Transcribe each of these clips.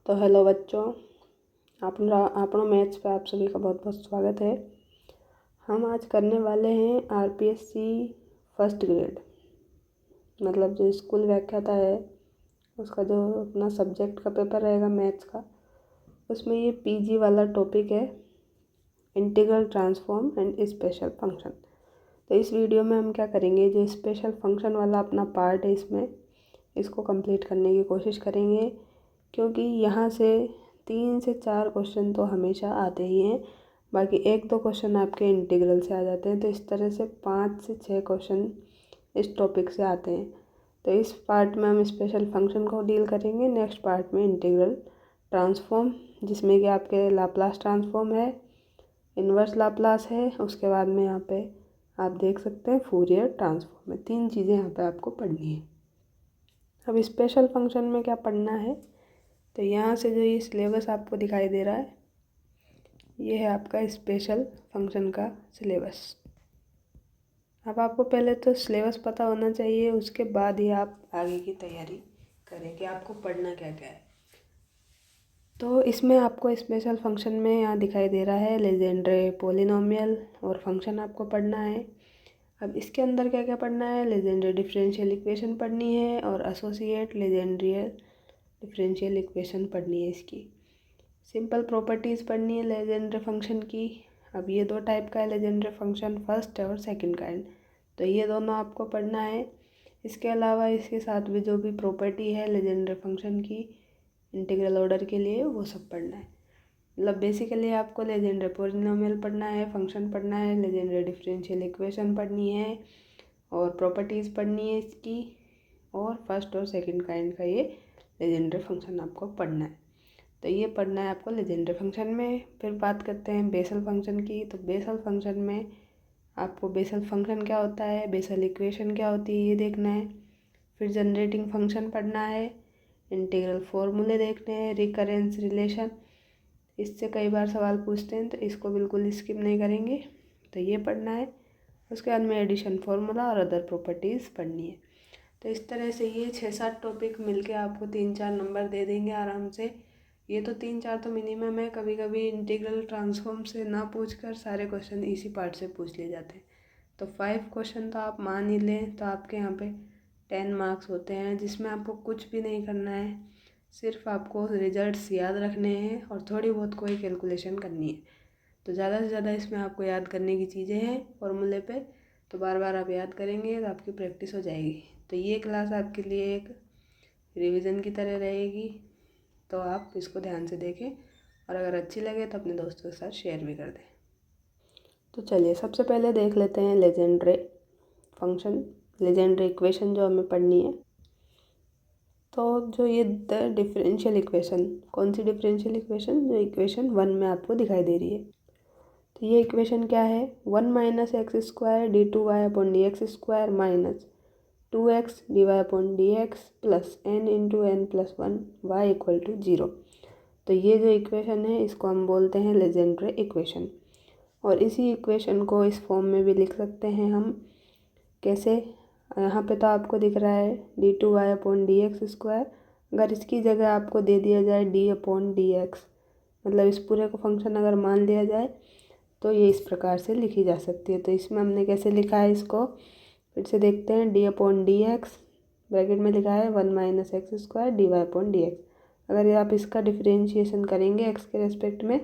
तो हेलो बच्चों, आपनों मैथ्स पे आप सभी का बहुत बहुत स्वागत है। हम आज करने वाले हैं आरपीएससी फर्स्ट ग्रेड, मतलब जो स्कूल व्याख्याता है उसका जो अपना सब्जेक्ट का पेपर रहेगा मैथ्स का, उसमें ये पीजी वाला टॉपिक है, integral transform and special function. तो इस वीडियो में हम क्या करेंगे, जो स्पेशल फंक्शन वाला अपना पार्ट है इसमें इसको कंप्लीट करने की कोशिश करेंगे, क्योंकि यहाँ से 3 से 4 क्वेश्चन तो हमेशा आते ही हैं, बाकी 1-2 क्वेश्चन आपके इंटीग्रल से आ जाते हैं। तो इस तरह से 5 से 6 क्वेश्चन इस टॉपिक से आते हैं। तो इस पार्ट में हम स्पेशल फंक्शन को डील करेंगे, नेक्स्ट पार्ट में इंटीग्रल ट्रांसफॉर्म, जिसमें कि आपके लाप्लास ट्रांसफॉर्म है, इन्वर्स लाप्लास है, उसके बाद में यहाँ पे आप देख सकते हैं फूरियर ट्रांसफॉर्म है। 3 चीज़ें यहाँ पे आपको पढ़नी है। अब स्पेशल फंक्शन में क्या पढ़ना है, तो यहाँ से जो ये सिलेबस आपको दिखाई दे रहा है, ये है आपका स्पेशल फंक्शन का सिलेबस। अब आपको पहले तो सिलेबस पता होना चाहिए, उसके बाद ही आप आगे की तैयारी करें कि आपको पढ़ना क्या क्या है। तो इसमें आपको स्पेशल फंक्शन में यहाँ दिखाई दे रहा है लेजेंड्रे पोलिनोमियल और फंक्शन आपको पढ़ना है। अब इसके अंदर क्या क्या पढ़ना है, लेजेंड्रे डिफरेंशियल इक्वेशन पढ़नी है और एसोसिएट लेजेंड्रियल डिफरेंशियल इक्वेशन पढ़नी है। इसकी सिंपल प्रॉपर्टीज़ पढ़नी है लेजेंड्रे फंक्शन की। अब ये 2 टाइप का है लेजेंड्रे फंक्शन, फर्स्ट और सेकंड काइंड, तो ये दोनों आपको पढ़ना है। इसके अलावा इसके साथ भी जो भी प्रॉपर्टी है लेजेंड्रे फंक्शन की इंटीग्रल ऑर्डर के लिए, वो सब पढ़ना है। मतलब बेसिकली आपको लेजेंड्रे पॉलिनोमियल पढ़ना है, फंक्शन पढ़ना है, लेजेंड्रे डिफरेंशियल इक्वेशन पढ़नी है और प्रॉपर्टीज़ पढ़नी है इसकी, और फर्स्ट और सेकंड काइंड का ये लेजेंड्रे फंक्शन आपको पढ़ना है। तो ये पढ़ना है आपको लेजेंड्रे फंक्शन में। फिर बात करते हैं बेसल फंक्शन की। तो बेसल फंक्शन में आपको बेसल फंक्शन क्या होता है, बेसल इक्वेशन क्या होती है, ये देखना है। फिर जनरेटिंग फंक्शन पढ़ना है, इंटीग्रल फॉर्मूले देखने हैं, रिकरेंस रिलेशन, इससे कई बार सवाल पूछते हैं तो इसको बिल्कुल स्किप नहीं करेंगे, तो ये पढ़ना है। उसके बाद में एडिशन फार्मूला और अदर प्रॉपर्टीज़ पढ़नी है। तो इस तरह से ये 6-7 टॉपिक मिलके आपको 3-4 नंबर दे देंगे आराम से। ये तो 3-4 तो मिनिमम है, कभी कभी इंटीग्रल ट्रांसफॉर्म से ना पूछकर सारे क्वेश्चन इसी पार्ट से पूछ लिए जाते हैं। तो 5 क्वेश्चन तो आप मान ही लें, तो आपके यहाँ पे 10 मार्क्स होते हैं, जिसमें आपको कुछ भी नहीं करना है, सिर्फ आपको रिजल्ट्स याद रखने हैं और थोड़ी बहुत कोई कैलकुलेशन करनी है। तो ज़्यादा से ज़्यादा इसमें आपको याद करने की चीज़ें हैं फॉर्मूले पे, तो बार बार आप याद करेंगे तो आपकी प्रैक्टिस हो जाएगी। तो ये क्लास आपके लिए एक रिवीजन की तरह रहेगी, तो आप इसको ध्यान से देखें और अगर अच्छी लगे तो अपने दोस्तों के साथ शेयर भी कर दें। तो चलिए सबसे पहले देख लेते हैं लेजेंड्रे फंक्शन, लेजेंड्रे इक्वेशन जो हमें पढ़नी है। तो जो ये डिफरेंशियल इक्वेशन, कौन सी डिफरेंशियल इक्वेशन, जो इक्वेशन 1 में आपको दिखाई दे रही है, तो ये इक्वेशन क्या है, 1 minus x square d two y upon d x square minus 2x dy upon d x plus n into N plus 1 y equal to 0। तो ये जो इक्वेशन है इसको हम बोलते हैं लेजेंड्रे इक्वेशन। और इसी इक्वेशन को इस फॉर्म में भी लिख सकते हैं हम, कैसे, यहाँ पे तो आपको दिख रहा है d two y upon d x square, अगर इसकी जगह आपको दे दिया जाए डी अपॉन डी एक्स, मतलब इस पूरे को फंक्शन अगर मान लिया जाए तो ये इस प्रकार से लिखी जा सकती है। तो इसमें हमने कैसे लिखा है इसको, फिर से देखते हैं, d upon d x bracket में लिखा है 1 minus x square d y upon d x. अगर आप इसका डिफरेंशिएशन करेंगे एक्स के रेस्पेक्ट में,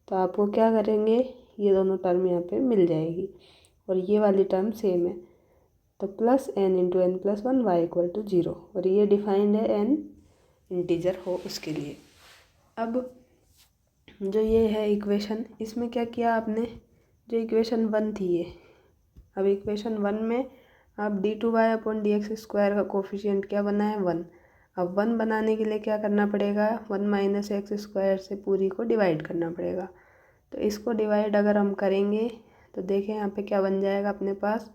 तो आपको क्या करेंगे, ये दोनों टर्म यहाँ पे मिल जाएगी और ये वाली टर्म सेम है, तो plus n into N plus 1 y equal to 0, और ये डिफाइंड है एन इंटीजर हो उसके लिए। अब जो ये है इक्वेशन, इसमें क्या किया आपने, जो इक्वेशन 1 थी ये, अब इक्वेशन 1 में आप d two y upon d x square का कोफिशिएंट क्या बना है 1। अब 1 बनाने के लिए क्या करना पड़ेगा, 1 माइनस एक्स स्क्वायर से पूरी को डिवाइड करना पड़ेगा। तो इसको डिवाइड अगर हम करेंगे तो देखें यहाँ पे क्या बन जाएगा अपने पास,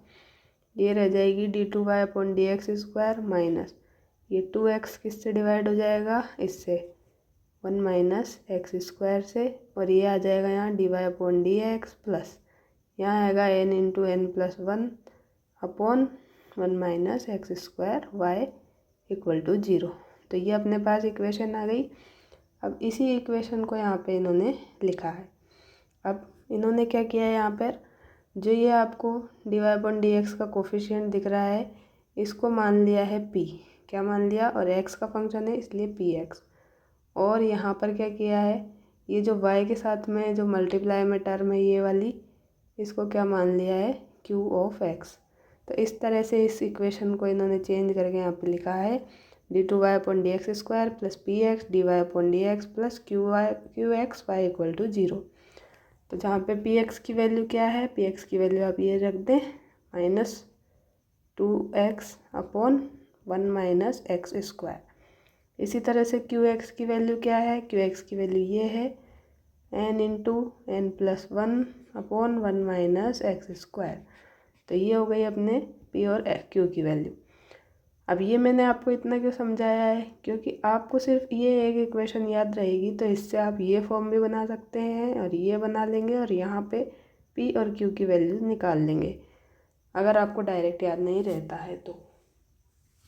ये रह जाएगी d two y upon d x square minus ये 2x किससे डिवाइड हो जाएगा, इससे 1 माइनस एक्स स्क्वायर से, और ये आ जाएगा यहाँ d y upon d x plus यहाँ आएगा n into N plus 1 upon 1 minus x square y equal to 0। तो ये अपने पास इक्वेशन आ गई। अब इसी इक्वेशन को यहाँ पे इन्होंने लिखा है। अब इन्होंने क्या किया है, यहाँ पर जो ये आपको dy/dx का कोफिशिएंट दिख रहा है इसको मान लिया है p, क्या मान लिया, और x का फंक्शन है इसलिए px। और यहाँ पर क्या किया है, ये जो y के साथ में जो मल्टीप्लाई में टर्म है ये वाली, इसको क्या मान लिया है, q ऑफ x। तो इस तरह से इस इक्वेशन को इन्होंने चेंज करके यहाँ पे लिखा है d2y/dx² + px dy/dx + qx y = 0। तो जहाँ पे px की वैल्यू क्या है, px की वैल्यू आप ये रख दें -2x/1 - x²। इसी तरह से qx की वैल्यू क्या है, qx की वैल्यू ये है n × n+1/1 - x²। तो ये हो गई अपने p और q की वैल्यू। अब ये मैंने आपको इतना क्यों समझाया है, क्योंकि आपको सिर्फ ये एक इक्वेशन याद रहेगी तो इससे आप ये फॉर्म भी बना सकते हैं और ये बना लेंगे और यहाँ पे p और q की वैल्यू निकाल लेंगे, अगर आपको डायरेक्ट याद नहीं रहता है तो।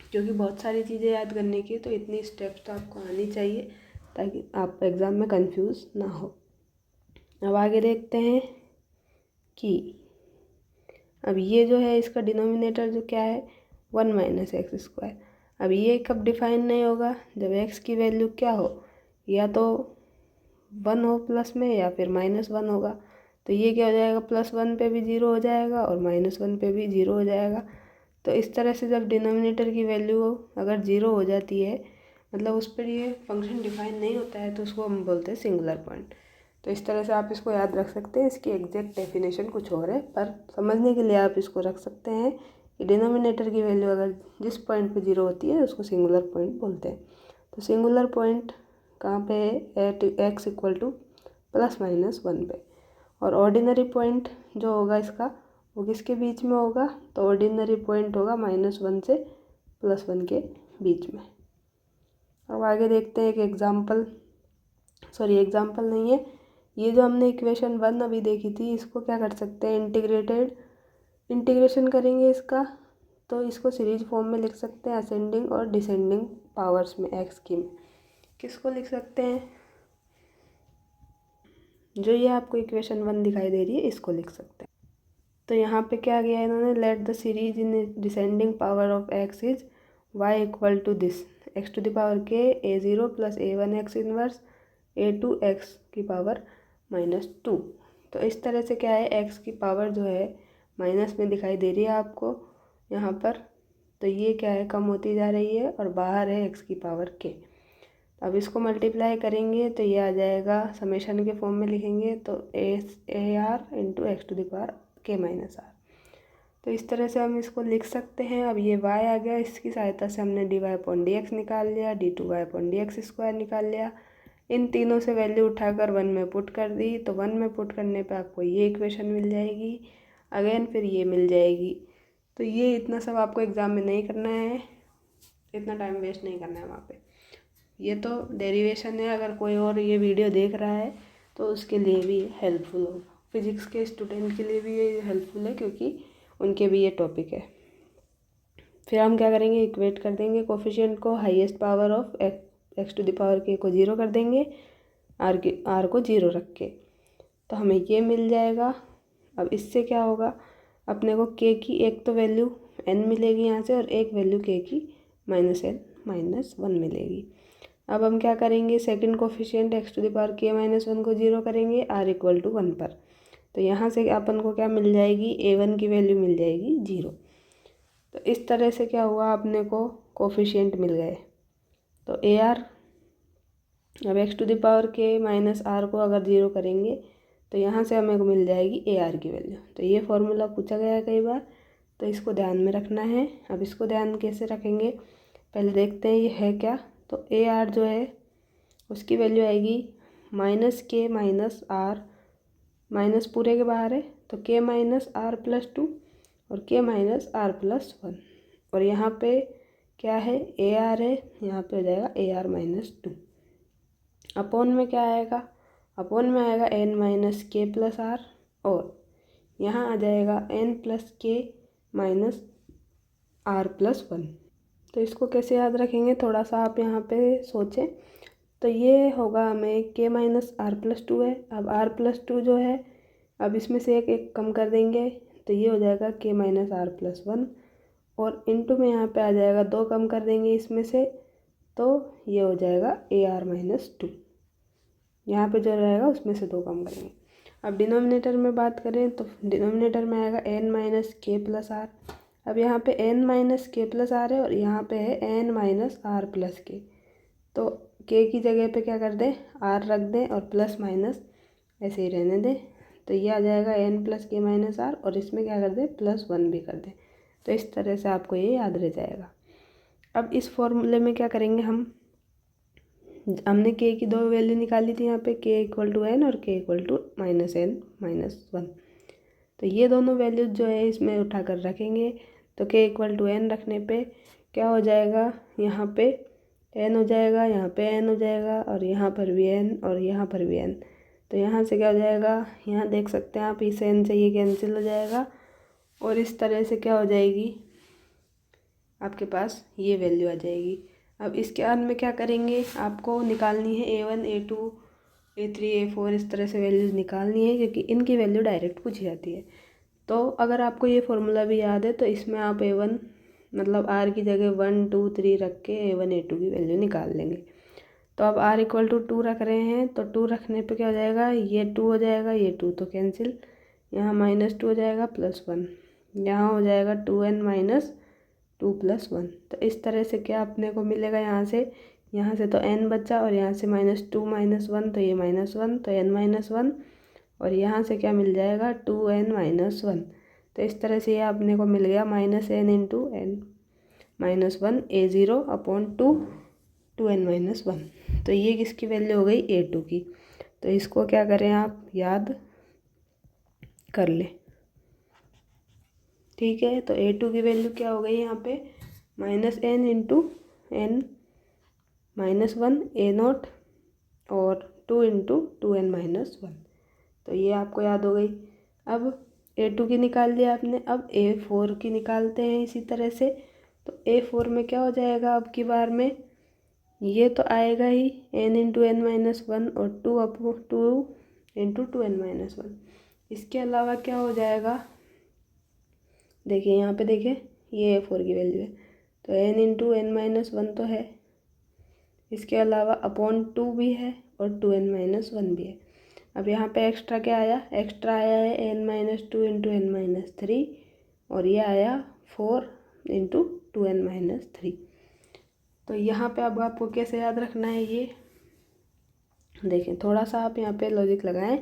क्योंकि बहुत सारी चीज़ें याद करने की तो इतनी स्टेप्स तो आपको आनी चाहिए ताकि आप एग्ज़ाम में कंफ्यूज ना हो। अब आगे देखते हैं कि अब ये जो है इसका डिनोमिनेटर जो क्या है 1 - x²। अब ये कब डिफाइन नहीं होगा, जब x की वैल्यू क्या हो, या तो 1 हो प्लस में या फिर -1 होगा। तो ये क्या हो जाएगा, +1 पे भी 0 हो जाएगा और -1 पे भी 0 हो जाएगा। तो इस तरह से जब डिनोमिनेटर की वैल्यू अगर 0 हो जाती है, मतलब उस पर ये फंक्शन डिफाइन नहीं होता है, तो उसको हम बोलते हैं सिंगुलर पॉइंट। तो इस तरह से आप इसको याद रख सकते हैं। इसकी एग्जैक्ट डेफिनेशन कुछ और है, पर समझने के लिए आप इसको रख सकते हैं कि डिनोमिनेटर की वैल्यू अगर जिस पॉइंट पे 0 होती है उसको सिंगुलर पॉइंट बोलते हैं। तो सिंगुलर पॉइंट कहाँ पे है, एट x = ±1 पे। और ऑर्डिनरी पॉइंट जो होगा इसका वो किसके बीच में होगा, तो ऑर्डिनरी पॉइंट होगा -1 से +1 के बीच में। अब आगे देखते हैं एक एग्जाम्पल नहीं है, ये जो हमने इक्वेशन 1 अभी देखी थी इसको क्या कर सकते हैं, इंटीग्रेशन करेंगे इसका, तो इसको सीरीज फॉर्म में लिख सकते हैं, असेंडिंग और डिसेंडिंग पावर्स में x की में। किसको लिख सकते हैं, जो ये आपको इक्वेशन 1 दिखाई दे रही है इसको लिख सकते हैं। तो यहाँ पे क्या किया इन्होंने, let the series in descending power of x is y = this x⁻k a0 + a1x inverse a2x⁻²। तो इस तरह से क्या है, x की पावर जो है माइनस में दिखाई दे रही है आपको यहाँ पर, तो ये क्या है कम होती जा रही है और बाहर है x⁻k। अब इसको मल्टीप्लाई करेंगे तो ये आ जाएगा, समेशन के फॉर्म में लिखेंगे तो AR × x⁻k-r। तो इस तरह से हम इसको लिख सकते हैं। अब ये y आ गया, इसकी सहायता से हमने dy/dx निकाल लिया, d2y/dx² निकाल लिया। इन तीनों से वैल्यू उठाकर 1 में पुट कर दी, तो 1 में पुट करने पे आपको ये इक्वेशन मिल जाएगी, अगेन फिर ये मिल जाएगी। तो ये इतना सब आपको एग्ज़ाम में नहीं करना है, इतना टाइम वेस्ट नहीं करना है वहाँ पे। ये तो डेरिवेशन है, अगर कोई और ये वीडियो देख रहा है तो उसके लिए भी हेल्पफुल होगा। फिजिक्स के स्टूडेंट के लिए भी ये हेल्पफुल है क्योंकि उनके भी ये टॉपिक है। फिर हम क्या करेंगे, इक्वेट कर देंगे कोफिशिएंट को, हाईएस्ट पावर ऑफ x⁻k को 0 कर देंगे, r को 0 रख के, तो हमें ये मिल जाएगा। अब इससे क्या होगा, अपने को k की एक तो वैल्यू n मिलेगी यहाँ से और एक वैल्यू k की -n-1 मिलेगी। अब हम क्या करेंगे, सेकंड कोफिशिएंट x⁻k-1 को 0 करेंगे r = 1 पर, तो यहाँ से अपन को क्या मिल जाएगी, a1 की वैल्यू मिल जाएगी 0। तो इस तरह से क्या हुआ, अपने को कोफिशिएंट मिल गए। तो AR, अब x⁻k-r को अगर 0 करेंगे तो यहाँ से हमें को मिल जाएगी AR की वैल्यू। तो ये फॉर्मूला पूछा गया है कई बार, तो इसको ध्यान में रखना है। अब इसको ध्यान कैसे रखेंगे, पहले देखते हैं ये है क्या। तो AR जो है उसकी वैल्यू आएगी -k - r, माइनस पूरे के बाहर है तो k - r+2 और k - r+1, और यहाँ पे क्या है AR है, यहाँ पे हो जाएगा AR -2। अपॉन में क्या आएगा, अपॉन में आएगा n - k + r, और यहाँ आ जाएगा n + k - r+1। तो इसको कैसे याद रखेंगे, थोड़ा सा आप यहाँ पे सोचें। तो ये होगा हमें k minus r plus two है। अब r प्लस टू जो है, अब इसमें से एक एक कम कर देंगे तो ये हो जाएगा k minus r plus one, और इनटू में यहाँ पे आ जाएगा 2 कम कर देंगे इसमें से, तो ये हो जाएगा ए आर माइनस टू। यहाँ पर जो रहेगा उसमें से 2 कम करेंगे। अब डिनोमिनेटर में बात करें तो डिनोमिनेटर में आएगा n माइनस के प्लस आर। अब यहाँ पे n माइनस के प्लस आर है और यहाँ पे है n माइनस आर प्लस के, तो k की जगह पे क्या कर दें, r रख दें और प्लस माइनस ऐसे ही रहने दें। तो ये आ जाएगा n प्लस के माइनस आर, और इसमें क्या कर दें, प्लस वन भी कर दें। तो इस तरह से आपको ये याद रह जाएगा। अब इस फॉर्मूले में क्या करेंगे, हमने k की 2 वैल्यू निकाली थी यहाँ पे, k इक्वल टू एन और k equal to minus n minus one. तो ये दोनों वैल्यूज जो है इसमें उठा कर रखेंगे। तो k इक्वल टू एन रखने पे क्या हो जाएगा, यहाँ पे n हो जाएगा, यहाँ पे n हो जाएगा, और यहाँ पर भी n और यहाँ पर भी n। तो यहाँ से क्या हो जाएगा, यहाँ देख सकते हैं आप, इस n से ये कैंसिल हो जाएगा, और इस तरह से क्या हो जाएगी, आपके पास ये वैल्यू आ जाएगी। अब इसके बाद में क्या करेंगे, आपको निकालनी है a1 a2 a3 a4, इस तरह से वैल्यूज़ निकालनी है, क्योंकि इनकी वैल्यू डायरेक्ट पूछी जाती है। तो अगर आपको ये फॉर्मूला भी याद है तो इसमें आप a1 मतलब r की जगह 1 2 3 रख के a1 a2 की वैल्यू निकाल लेंगे। तो अब r इक्वल टू 2 रख रहे हैं, तो 2 रखने पे क्या हो जाएगा, ये 2 हो जाएगा, ये 2 तो कैंसिल, यहाँ माइनस 2 हो जाएगा प्लस वन, यहाँ हो जाएगा 2n माइनस 2 प्लस वन। तो इस तरह से क्या अपने को मिलेगा, यहाँ से तो n बचा, और यहाँ से माइनस 2 माइनस वन, तो ये माइनस वन, तो n माइनस वन, और यहाँ से क्या मिल जाएगा 2n माइनस वन। तो इस तरह से ये अपने को मिल गया minus n into n minus one a0 upon 2n minus one. तो ये किसकी वैल्यू हो गई, a2 की। तो इसको क्या करें, आप याद कर लें, ठीक है। तो a2 की वैल्यू क्या हो गई यहाँ पे, minus n into n minus one a note और 2 इंटू 2n माइनस वन। तो ये आपको याद हो गई। अब a2 की निकाल लिया आपने, अब a4 की निकालते हैं इसी तरह से। तो a4 में क्या हो जाएगा, अब की बार में ये तो आएगा ही n into n minus one और 2 इंटू 2n माइनस वन। इसके अलावा क्या हो जाएगा, देखिए यहाँ पे देखिए, ये a4 की वैल्यू है, तो n into n minus one तो है, इसके अलावा अपॉन 2 भी है और 2n माइनस वन भी है। अब यहाँ पे एक्स्ट्रा क्या आया, एक्स्ट्रा आया है n minus two into n minus three, और ये आया 4 इंटू 2n माइनस थ्री। तो यहाँ पे अब आपको कैसे याद रखना है, ये देखें, थोड़ा सा आप यहाँ पे लॉजिक लगाएं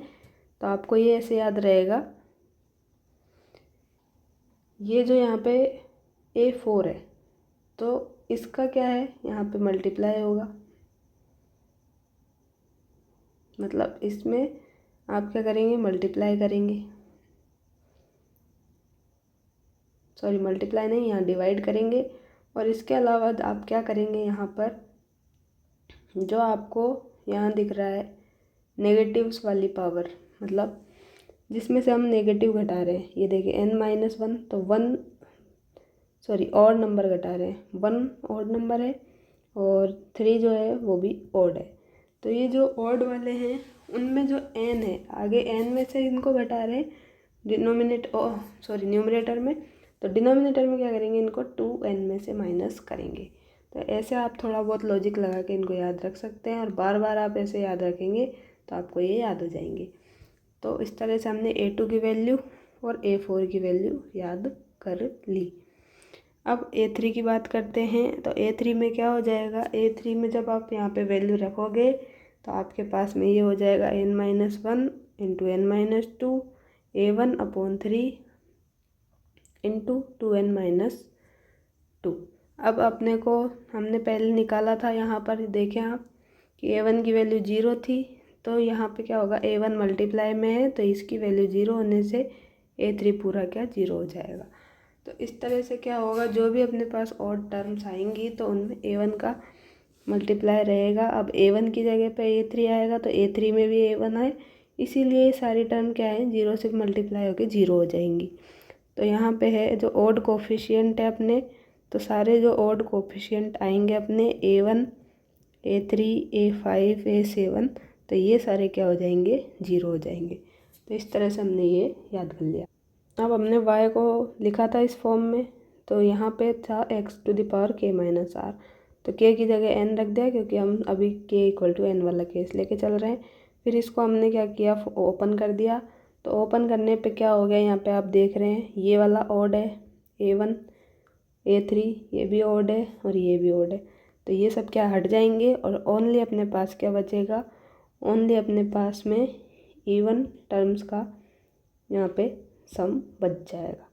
तो आपको ये ऐसे याद रहेगा। ये जो यहाँ पे a4 है, तो इसका क्या है, यहाँ पे मल्टीप्लाई होगा, मतलब इसमें आप क्या करेंगे, मल्टीप्लाई करेंगे, सॉरी मल्टीप्लाई नहीं, यहाँ डिवाइड करेंगे। और इसके अलावा आप क्या करेंगे, यहाँ पर जो आपको यहाँ दिख रहा है नेगेटिव्स वाली पावर, मतलब जिसमें से हम नेगेटिव घटा रहे हैं, ये देखिए n माइनस वन, तो वन सॉरी ऑड नंबर घटा रहे हैं, वन ऑड नंबर है और 3 जो है वो भी ऑड है। तो ये जो ऑड वाले हैं उनमें जो n है, आगे n में से इनको घटा रहे हैं न्यूमरेटर में। तो डिनोमिनेटर में क्या करेंगे, इनको 2n में से माइनस करेंगे। तो ऐसे आप थोड़ा बहुत लॉजिक लगा के इनको याद रख सकते हैं, और बार बार आप ऐसे याद रखेंगे तो आपको ये याद हो जाएंगे। तो इस तरह से हमने a2 की वैल्यू और a4 की वैल्यू याद कर ली। अब a3 की बात करते हैं। तो a3 में क्या हो जाएगा, a3 में जब आप यहाँ पे वैल्यू रखोगे तो आपके पास में ये हो जाएगा n minus one into n minus two a1 upon 3 into 2n minus two. अब अपने को हमने पहले निकाला था, यहाँ पर देखें आप कि a1 की वैल्यू 0 थी, तो यहाँ पे क्या होगा, a1 मल्टीप्लाई में है तो इसकी वैल्यू 0 होने से a3 पूरा क्या 0 हो जाएगा। तो इस तरह से क्या होगा, जो भी अपने पास ऑड टर्म्स आएंगी तो उनमें a1 का मल्टीप्लाई रहेगा। अब a1 की जगह पे a3 आएगा तो a3 में भी a1 आए, इसीलिए ये सारी टर्म क्या है, 0 से मल्टीप्लाई होकर 0 हो जाएंगी। तो यहाँ पे है जो ऑड कोफिशिएंट है अपने, तो सारे जो ऑड कोफिशिएंट आएंगे अपने a1 A3, A5, A7, तो ये सारे क्या हो जाएंगे, 0 हो जाएंगे। तो इस तरह से हमने ये याद कर लिया। अब हमने y को लिखा था इस फॉर्म में, तो यहाँ पे था x⁻k-r, तो k की जगह n रख दिया क्योंकि हम अभी k=n वाला केस लेके चल रहे हैं। फिर इसको हमने क्या किया, ओपन कर दिया। तो ओपन करने पे क्या हो गया, यहाँ पे आप देख रहे हैं ये वाला ऑड है, A1, A3 ये भी ऑड है और ये भी ऑड है। तो ये सब क्या हट जाएंगे और ओनली अपने पास क्या बचेगा, ओनली अपने पास में इवन टर्म्स का यहाँ पे सम बच जाएगा।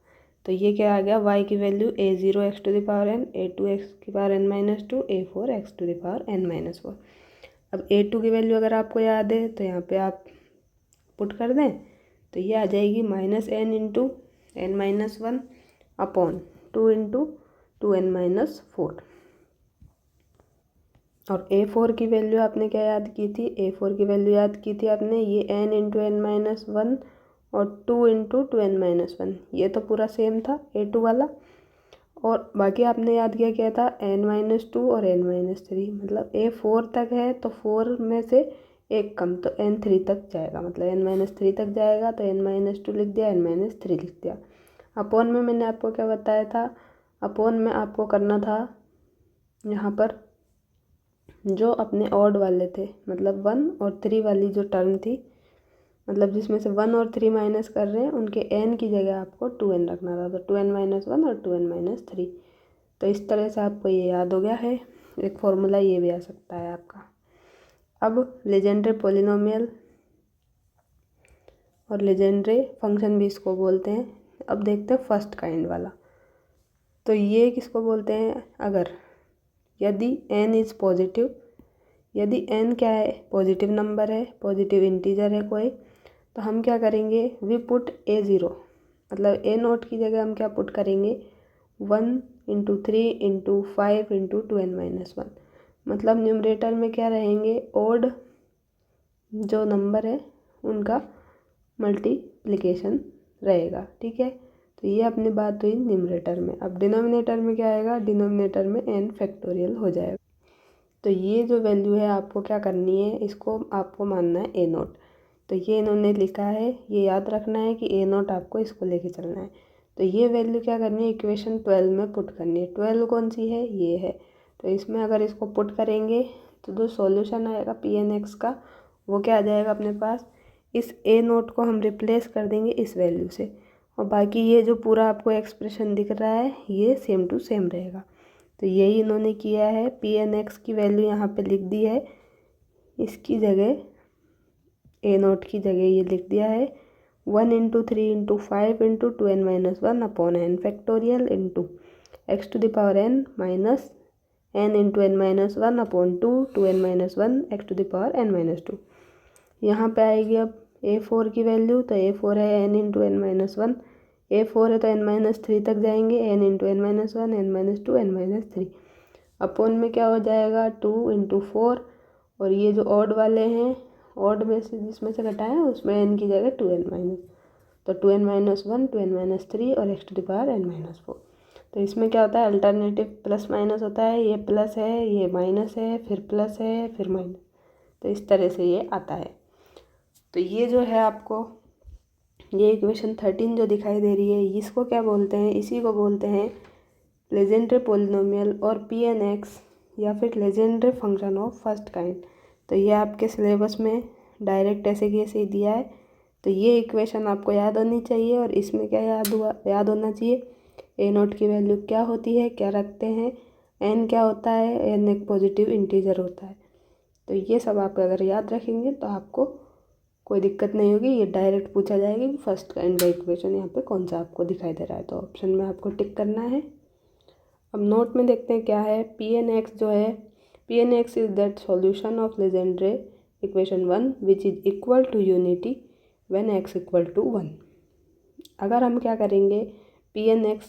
तो ये क्या आ गया, y की value A0 x⁻n, A2 x⁻n-2, A4 x⁻n-4। अब A2 की वैल्यू अगर आपको याद है तो यहाँ पे आप पुट कर दें, तो ये आ जाएगी -n×n-1 अपॉन 2×2n-4। और A4 की वैल्यू आपने क्या याद की थी, A4 की वैल्यू याद की थी आपने, ये n×n-1 और 2×2n-1, ये तो पूरा सेम था A2 वाला। और बाकी आपने याद क्या था, n-2 और n-3, मतलब A4 तक है तो 4 में से एक कम, तो n3 तक जाएगा, मतलब n-3 तक जाएगा, तो n-2 लिख दिया, n-3 लिख दिया। अपॉन में मैंने आपको क्या बताया था, अपॉन में आपको करना था यहाँ पर जो अपने ऑड वाले थे, मतलब 1 और 3 वाली जो टर्म थी, मतलब जिसमें से 1 और 3 माइनस कर रहे हैं, उनके n की जगह आपको 2n रखना था, तो 2n-1 और 2n-3। तो इस तरह से आपको ये याद हो गया है। एक फॉर्मूला ये भी आ सकता है आपका। अब लेजेंड्रे पॉलिनोमियल और लेजेंड्रे फंक्शन भी इसको बोलते हैं। अब देखते हैं फर्स्ट काइंड वाला। तो ये किसको बोलते हैं, अगर यदि n इज़ पॉजिटिव, यदि n क्या है, पॉजिटिव नंबर है, पॉजिटिव इंटीजर है कोई, तो हम क्या करेंगे, वी पुट A0, मतलब A0 की जगह हम क्या पुट करेंगे, 1×3×5×2n-1, मतलब न्यूमरेटर में क्या रहेंगे, ऑड जो नंबर है उनका मल्टीप्लिकेशन रहेगा, ठीक है। तो ये अपनी बात हुई न्यूमरेटर में। अब डिनोमिनेटर में क्या आएगा, डिनोमिनेटर में n फैक्टोरियल हो जाएगा। तो ये जो वैल्यू है आपको क्या करनी है, इसको आपको मानना है A0। तो ये इन्होंने लिखा है, ये याद रखना है कि A0 आपको इसको लेके चलना है। तो ये वैल्यू क्या करनी है, इक्वेशन 12 में पुट करनी है। 12 कौन सी है, ये है। तो इसमें अगर इसको पुट करेंगे तो जो सॉल्यूशन आएगा Pn(x) का, वो क्या आ जाएगा अपने पास, इस A0 को हम रिप्लेस कर देंगे इस वैल्यू से, और बाकी ये जो पूरा आपको एक्सप्रेशन दिख रहा है ये सेम टू सेम रहेगा। तो यही इन्होंने किया है, Pn(x) की वैल्यू यहाँ पे लिख दी है, इसकी जगह A0 की जगह ये लिख दिया है 1×3×5×2n-1 upon n factorial into x⁻n-n×n-1 upon 2n-1 x⁻n-2। यहाँ पे आएगी अब A4 की वैल्यू, तो A4 है n×n-1, A4 है तो n-3 तक जाएंगे, n×n-1, n-2, n-3 अपॉन में क्या हो जाएगा 2×4, और ये जो ऑड वाले हैं, ऑड में से जिसमें से घटाएं उसमें n की जगह 2n-, तो 2n-1, 2n-3 और x⁻n-4। तो इसमें क्या होता है, अल्टरनेटिव प्लस माइनस होता है, ये प्लस है, ये माइनस है, फिर प्लस है, फिर माइनस, तो इस तरह से ये आता है। तो ये जो है आपको ये इक्वेशन 13 जो दिखाई दे रही है, इसको क्या बोलते हैं, इसी को बोलते हैं लेजेंड्रे पॉलिनोमियल और Pn(x) या फिर Legendre function of first kind. तो ये आपके सिलेबस में डायरेक्ट ऐसे की ऐसे ही दिया है। तो ये इक्वेशन आपको याद होनी चाहिए, और इसमें क्या याद होना चाहिए, A0 की वैल्यू क्या होती है, क्या रखते हैं, n क्या होता है, n एक पॉजिटिव इंटीजर होता है। तो ये सब आप अगर याद रखेंगे तो आपको कोई दिक्कत नहीं होगी, ये डायरेक्ट पूछा जाएगा कि फर्स्ट काइंड का इक्वेशन यहाँ पे कौन सा आपको दिखाई दे रहा है, तो ऑप्शन में आपको टिक करना है। अब नोट में देखते हैं क्या है, Pn(x) जो है, Pn(x) is that solution of Legendre equation 1 which is equal to unity when x = 1। अगर हम क्या करेंगे, Pn(x)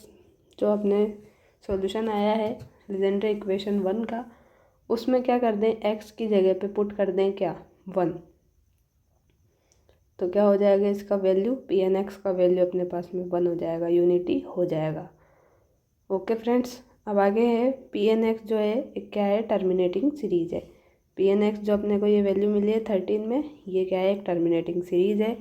जो अपने सॉल्यूशन आया है लेजेंड्रे इक्वेशन 1 का, उसमें क्या कर दें, x की जगह पे पुट कर दें क्या, 1, तो क्या हो जाएगा, इसका वैल्यू Pn(x) का वैल्यू अपने पास में 1 हो जाएगा, यूनिटी हो जाएगा। ओके फ्रेंड्स, अब आगे है Pn(x) जो है क्या है, टर्मिनेटिंग सीरीज है। पी एन एक्स जो अपने को ये वैल्यू मिली है 13 में, ये क्या है, एक टर्मिनेटिंग सीरीज़ है।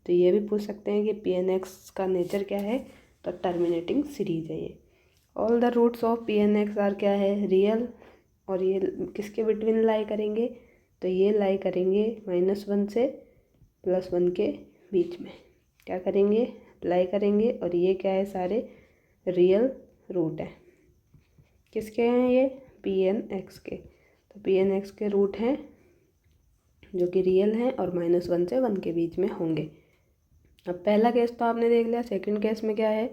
तो ये भी पूछ सकते हैं कि पी एन एक्स का नेचर क्या है, तो टर्मिनेटिंग सीरीज़ है ये। All the roots of P N x are क्या है, रियल, और ये किसके बिटवीन लाई करेंगे, तो ये लाई करेंगे -1 से +1 के बीच में, क्या करेंगे, लाई करेंगे। और ये क्या है, सारे रियल रूट हैं, किसके हैं ये, पी एन एक्स के। तो पी एन एक्स के रूट हैं जो कि रियल हैं और -1 से 1 के बीच में होंगे। अब पहला केस तो आपने देख लिया। सेकंड केस में क्या है,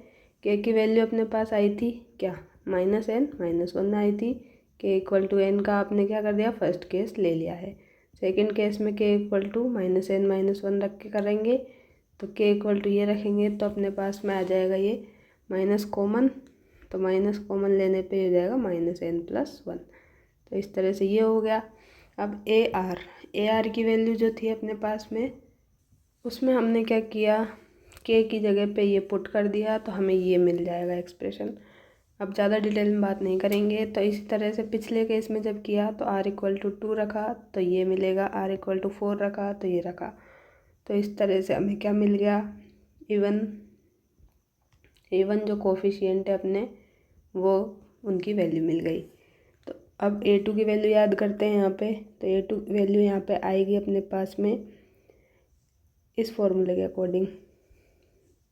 के की वैल्यू अपने पास आई थी क्या, -n -1 आई थी। के इक्वल टू n का आपने क्या कर दिया, फर्स्ट केस ले लिया है। सेकंड केस में के इक्वल टू -n -1 रख के करेंगे, तो के इक्वल टू ये रखेंगे तो अपने पास में आ जाएगा ये माइनस कॉमन, तो माइनस कॉमन लेने पे हो जाएगा -n+1। तो इस तरह से ये हो गया। अब ए आर की वैल्यू जो थी अपने पास में, उसमें हमने क्या किया, के की जगह पे ये पुट कर दिया, तो हमें ये मिल जाएगा एक्सप्रेशन। अब ज़्यादा डिटेल में बात नहीं करेंगे। तो इसी तरह से पिछले केस में जब किया तो r इक्वल टू 2 रखा तो ये मिलेगा, r इक्वल टू 4 रखा तो ये रखा। तो इस तरह से हमें क्या मिल गया, इवन जो कोफिशिएंट है अपने, वो उनकी वैल्यू मिल गई। तो अब a2 की वैल्यू याद करते हैं यहाँ पे। तो a2 की वैल्यू यहाँ पे आएगी अपने पास में इस फॉर्मूले के अकॉर्डिंग,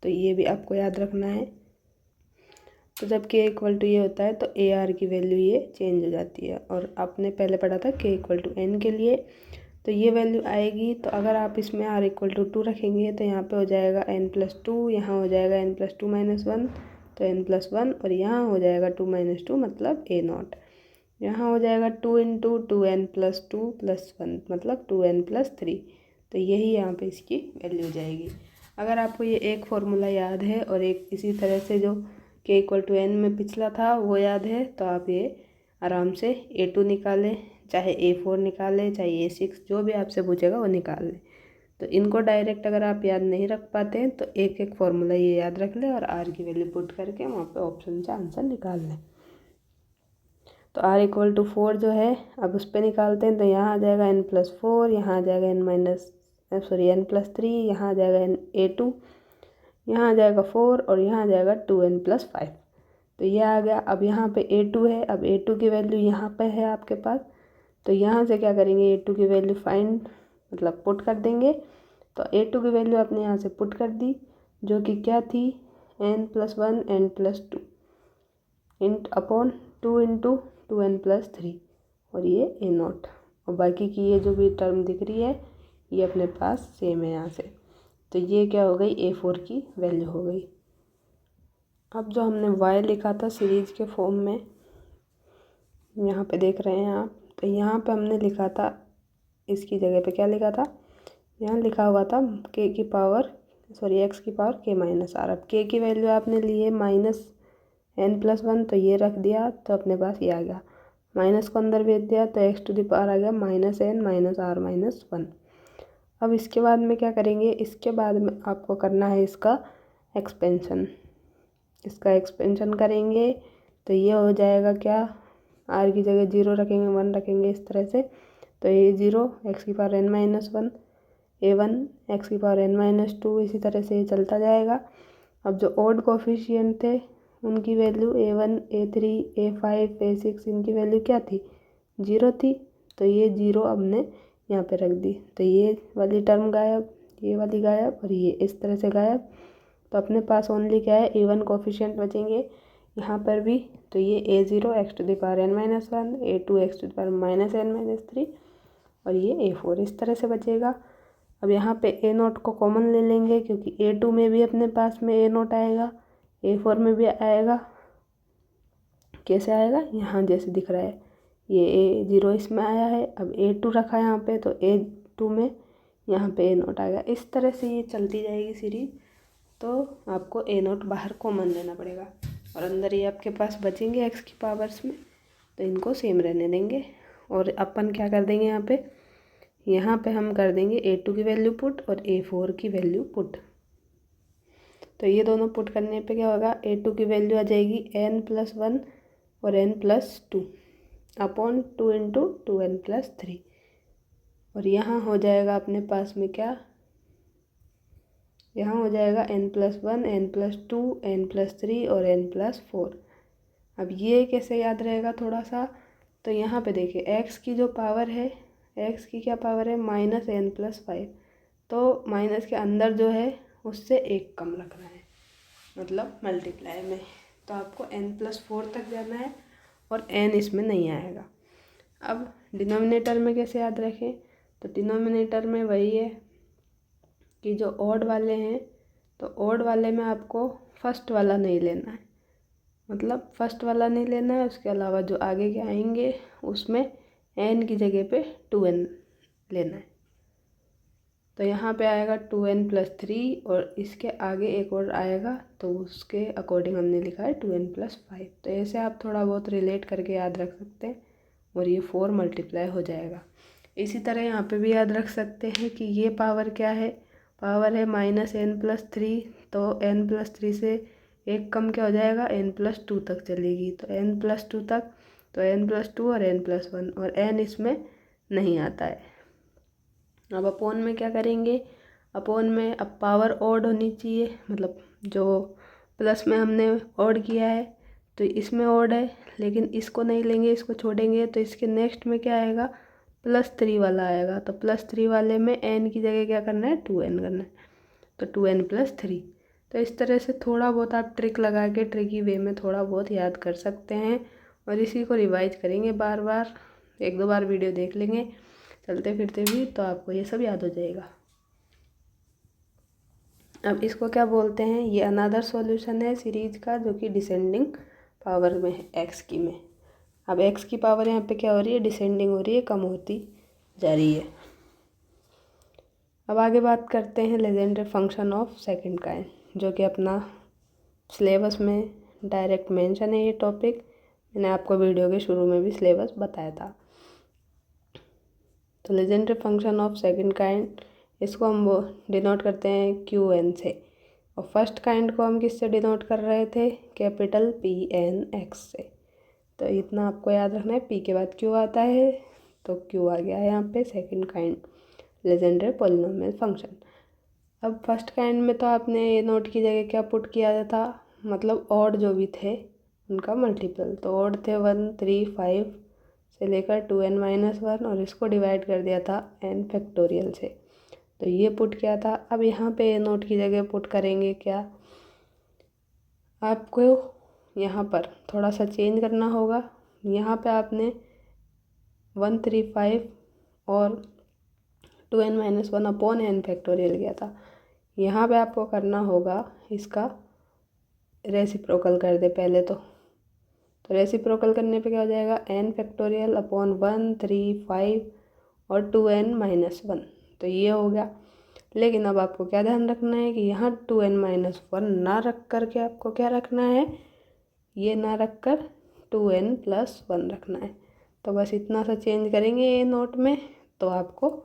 तो ये भी आपको याद रखना है। तो जब के इक्वल टू ये होता है तो ए आर की वैल्यू ये चेंज हो जाती है। और आपने पहले पढ़ा था के इक्वल टू एन के लिए, तो ये वैल्यू आएगी। तो अगर आप इसमें आर इक्वल टू 2 रखेंगे तो यहाँ पे हो जाएगा n+2, यहाँ हो जाएगा n+2 -1 तो n+1, और यहाँ हो जाएगा 2 - 2 मतलब a0। यहाँ हो जाएगा 2 × 2n+2 + 1 मतलब 2n+3। तो यही यहाँ पे इसकी वैल्यू हो जाएगी। अगर आपको ये एक फॉर्मूला याद है और एक इसी तरह से जो के इक्वल टू n में पिछला था वो याद है, तो आप ये आराम से a2 निकालें, चाहे a4 निकालें, चाहे a6, जो भी आपसे पूछेगा वो निकाल लें। तो इनको डायरेक्ट अगर आप याद नहीं रख पाते हैं तो एक एक फॉर्मूला ये याद रख लें और r की वैल्यू पुट करके वहाँ पे ऑप्शन से आंसर निकाल लें। तो r इक्वल टू 4 जो है, अब उस पर निकालते हैं। तो यहाँ आ जाएगा n+4, यहाँ आ जाएगा n+3, यहाँ आ जाएगा a2, यहाँ आ जाएगा 4 और यहाँ आ जाएगा 2n+5। तो ये आ गया। अब यहाँ पे a2 है, अब a2 की वैल्यू यहाँ पे है आपके पास। तो यहाँ से क्या करेंगे, a2 की वैल्यू फाइंड मतलब पुट कर देंगे। तो a2 की वैल्यू आपने यहाँ से पुट कर दी, जो कि क्या थी, n+1 n+2 int upon 2 × 2n+3 और ये a0, और बाकी की ये जो भी टर्म दिख रही है ये अपने पास सेम है यहाँ से। तो ये क्या हो गई, a4 की वैल्यू हो गई। अब जो हमने y लिखा था सीरीज के फॉर्म में, यहाँ पे देख रहे हैं आप, तो यहाँ पे हमने लिखा था, इसकी जगह पे क्या लिखा था, यहाँ लिखा हुआ था x की पावर k-r। अब k की वैल्यू आपने ली है -n+1, तो ये रख दिया तो अपने पास ये आ गया, माइनस को अंदर भेज दिया तो x⁴ आ गया -n - r - 1। अब इसके बाद में क्या करेंगे, इसके बाद में आपको करना है इसका एक्सपेंशन। इसका एक्सपेंशन करेंगे तो ये हो जाएगा क्या, r की जगह 0 रखेंगे, 1 रखेंगे इस तरह से। तो ये 0 x⁴n - 1, a1 x⁴n - 2, इसी तरह से ये चलता जाएगा। अब जो ओड कोफिशिएंट थे उनकी value a1 a3 a5 a6, इनकी वैल्यू क्या थी, 0 थी। तो ये 0 हमने यहाँ पे रख दी, तो ये वाली टर्म गायब, ये वाली गायब और ये इस तरह से गायब। तो अपने पास ओनली क्या है, a1 कोफिशिएंट बचेंगे यहाँ पर भी। तो ये a0 x⁴n - 1, a2 x⁻n - 3 और ये a4 इस तरह से बचेगा। अब यहाँ पे a0 को कॉमन ले लेंगे, क्योंकि a2 में भी अपने पास में a0 आएगा, a4 में भी आएगा। कैसे आएगा, यहाँ जैसे दिख रहा है, ये a0 इसमें आया है, अब a2 रखा है यहाँ पे, तो a2 में यहाँ पे a0 आएगा। इस तरह से ये चलती जाएगी सीरीज। तो आपको a0 बाहर कॉमन लेना पड़ेगा और अंदर ये आपके पास बचेंगे x की पावर्स में, तो इनको सेम रहने देंगे। और अपन क्या कर देंगे, यहाँ पे हम कर देंगे a2 की वैल्यू पुट और a4 की वैल्यू पुट। तो ये दोनों पुट करने पे क्या होगा, a2 की वैल्यू आ जाएगी n+1 और n+2 अपॉन 2 × 2n+3। और यहाँ हो जाएगा अपने पास में क्या, यहाँ हो जाएगा n+1, n+2, n+3 और n+4। अब ये कैसे याद रहेगा थोड़ा सा, तो यहाँ पे देखिए x की जो पावर है, x की क्या पावर है -n+5, तो माइनस के अंदर जो है उससे एक कम रखना है, मतलब मल्टीप्लाई में। तो आपको n+4 तक जाना है और n इसमें नहीं आएगा। अब डिनोमिनेटर में कैसे याद रखें, तो डिनोमिनेटर में वही है कि जो ऑड वाले हैं, तो ऑड वाले में आपको फर्स्ट वाला नहीं लेना है, मतलब फर्स्ट वाला नहीं लेना है, उसके अलावा जो आगे के आएंगे उसमें n की जगह पे 2n लेना है। तो यहाँ पे आएगा 2n+3 और इसके आगे एक और आएगा, तो उसके अकॉर्डिंग हमने लिखा है 2n+5। तो ऐसे आप थोड़ा बहुत रिलेट करके याद रख सकते हैं और ये 4 मल्टीप्लाई हो जाएगा। इसी तरह यहाँ पे भी याद रख सकते हैं कि ये पावर क्या है, पावर है -n+3, तो n+3 से एक कम क्या हो जाएगा, n+2 तक चलेगी, तो n+2 तक, तो n+2 और n+1 और n इसमें नहीं आता है। अब अपोन में क्या करेंगे, अपोन में अब पावर ऑड होनी चाहिए, मतलब जो प्लस में हमने ऑड किया है तो इसमें ऑड है, लेकिन इसको नहीं लेंगे, इसको छोड़ेंगे, तो इसके नेक्स्ट में क्या आएगा, +3 वाला आएगा। तो +3 वाले में n की जगह क्या करना है, 2n करना है, तो 2n+3। तो इस तरह से थोड़ा बहुत आप ट्रिक लगा के ट्रिकी वे में थोड़ा बहुत याद कर सकते हैं और इसी को रिवाइज करेंगे बार बार, 1-2 बार वीडियो देख लेंगे चलते फिरते भी, तो आपको ये सब याद हो जाएगा। अब इसको क्या बोलते हैं, ये अनदर सॉल्यूशन है सीरीज का जो कि डिसेंडिंग पावर में है x की में। अब x की पावर यहाँ पे क्या हो रही है, डिसेंडिंग हो रही है, कम होती जा रही है। अब आगे बात करते हैं legendary function of second kind, जो कि अपना सिलेबस में डायरेक्ट मेंशन है। ये टॉपिक मैंने आपको वीडियो के शुरू में भी सिलेबस बताया था। तो legendary function of second kind, इसको हम वो डिनोट करते हैं QN से, और फर्स्ट काइंड को हम किससे डिनोट कर रहे थे, कैपिटल PNX से। तो इतना आपको याद रखना है, P के बाद Q आता है, तो Q आ गया है यहाँ पे second kind legendary polynomial function. अब फर्स्ट काइंड में तो आपने ये नोट की जगह क्या पुट किया था, मतलब ऑड जो भी थे उनका मल्टीपल, तो ऑड थे 1, 3, 5 से लेकर 2n-1 और इसको डिवाइड कर दिया था n फैक्टोरियल से, तो ये पुट किया था। अब यहाँ पे नोट की जगह पुट करेंगे क्या, आपको यहाँ पर थोड़ा सा चेंज करना होगा। यहाँ पे आपने 1, 3, 5 और 2n-1 अपॉन n फैक्टोरियल किया था, यहाँ पे आपको करना होगा इसका रेसिप्रोकल कर दे पहले तो रेसिप्रोकल करने पे क्या हो जाएगा, n फैक्टोरियल अपॉन 1, 3, 5 और 2n-1, तो ये हो गया। लेकिन अब आपको क्या ध्यान रखना है कि यहाँ 2n-1 ना रख कर के आपको क्या रखना है, ये ना रख कर 2n+1 रखना है। तो बस इतना सा चेंज करेंगे ये नोट में, तो आपको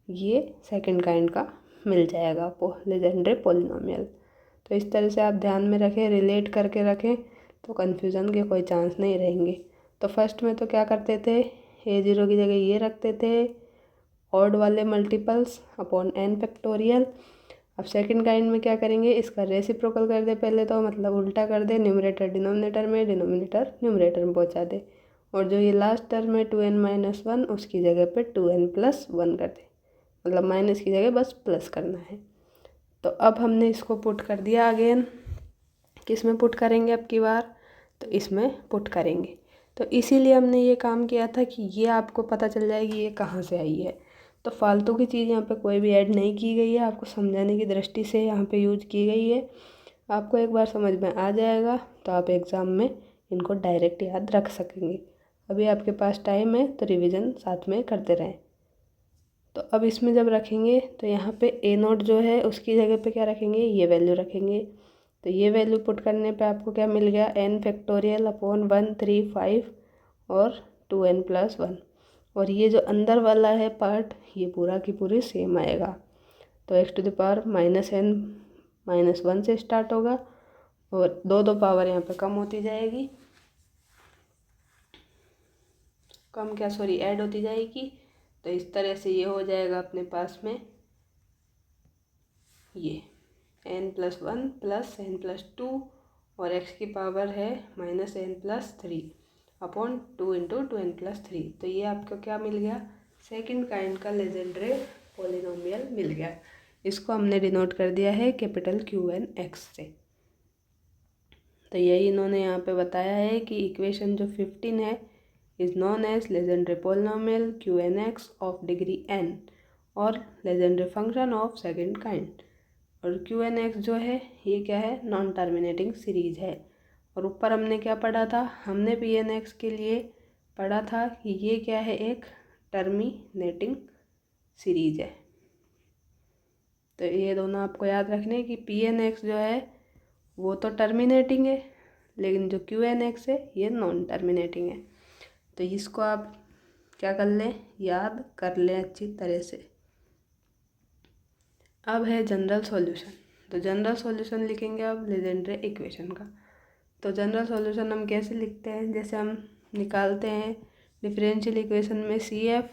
ये सेकंड काइंड का मिल जाएगा लेजेंडरी पॉलिनोमियल। तो इस तरह से आप ध्यान में रखें, रिलेट करके रखें, तो कन्फ्यूज़न के कोई चांस नहीं रहेंगे। तो फर्स्ट में तो क्या करते थे, a0 की जगह ये रखते थे, ऑड वाले मल्टीपल्स अपॉन n फैक्टोरियल। अब सेकंड काइंड में क्या करेंगे, इसका रेसिप्रोकल कर दे पहले तो, मतलब उल्टा कर दे, न्यूमरेटर डिनोमिनेटर में, डिनोमिनेटर न्यूमरेटर में पहुंचा दे, और जो ये लास्ट टर्म है 2n-1 उसकी जगह पे 2n+1 कर दे, मतलब माइनस की जगह बस प्लस करना है। तो अब हमने इसको पुट कर दिया, अगेन किस में पुट करेंगे अब की बार, तो इसमें पुट करेंगे। तो इसीलिए हमने ये काम किया था कि ये आपको पता चल जाएगी ये कहाँ से आई है। तो फालतू की चीज़ यहाँ पे कोई भी ऐड नहीं की गई है, आपको समझाने की दृष्टि से यहाँ पे यूज की गई है। आपको एक बार समझ में आ जाएगा तो आप एग्ज़ाम में इनको डायरेक्ट याद रख सकेंगे। अभी आपके पास टाइम है तो रिविज़न साथ में करते रहें। तो अब इसमें जब रखेंगे तो यहाँ पे a0 जो है उसकी जगह पे क्या रखेंगे, ये वैल्यू रखेंगे। तो ये वैल्यू पुट करने पे आपको क्या मिल गया, n फैक्टोरियल अपॉन 1, 3, 5 और 2n+1, और ये जो अंदर वाला है पार्ट ये पूरा की पूरी सेम आएगा। तो x⁻n-1 से स्टार्ट होगा और दो पावर यहाँ पे कम होती जाएगी, ऐड होती जाएगी। तो इस तरह से ये हो जाएगा अपने पास में ये n+1 प्लस n+2 और x की पावर है -n+3 अपॉन 2 × 2n+3। तो ये आपको क्या मिल गया, सेकंड काइंड का लेजेंड्रे पॉलिनोमियल मिल गया। इसको हमने डिनोट कर दिया है कैपिटल QnX से। तो यही इन्होंने यहाँ पे बताया है कि इक्वेशन जो 15 है is known as Legendre polynomial QnX of degree n और Legendre function of second kind. और QnX जो है ये क्या है, नॉन टर्मिनेटिंग सीरीज है। और ऊपर हमने क्या पढ़ा था, हमने Pnx के लिए पढ़ा था कि ये क्या है, एक टर्मिनेटिंग सीरीज है। तो ये दोनों आपको याद रखने कि Pnx जो है वो तो टर्मिनेटिंग है, लेकिन जो QnX है ये नॉन टर्मिनेटिंग है। तो इसको आप क्या कर लें, याद कर लें अच्छी तरह से। अब है जनरल सॉल्यूशन। तो जनरल सॉल्यूशन लिखेंगे अब लेजेंड्रे इक्वेशन का। तो जनरल सॉल्यूशन हम कैसे लिखते हैं, जैसे हम निकालते हैं डिफरेंशियल इक्वेशन में CF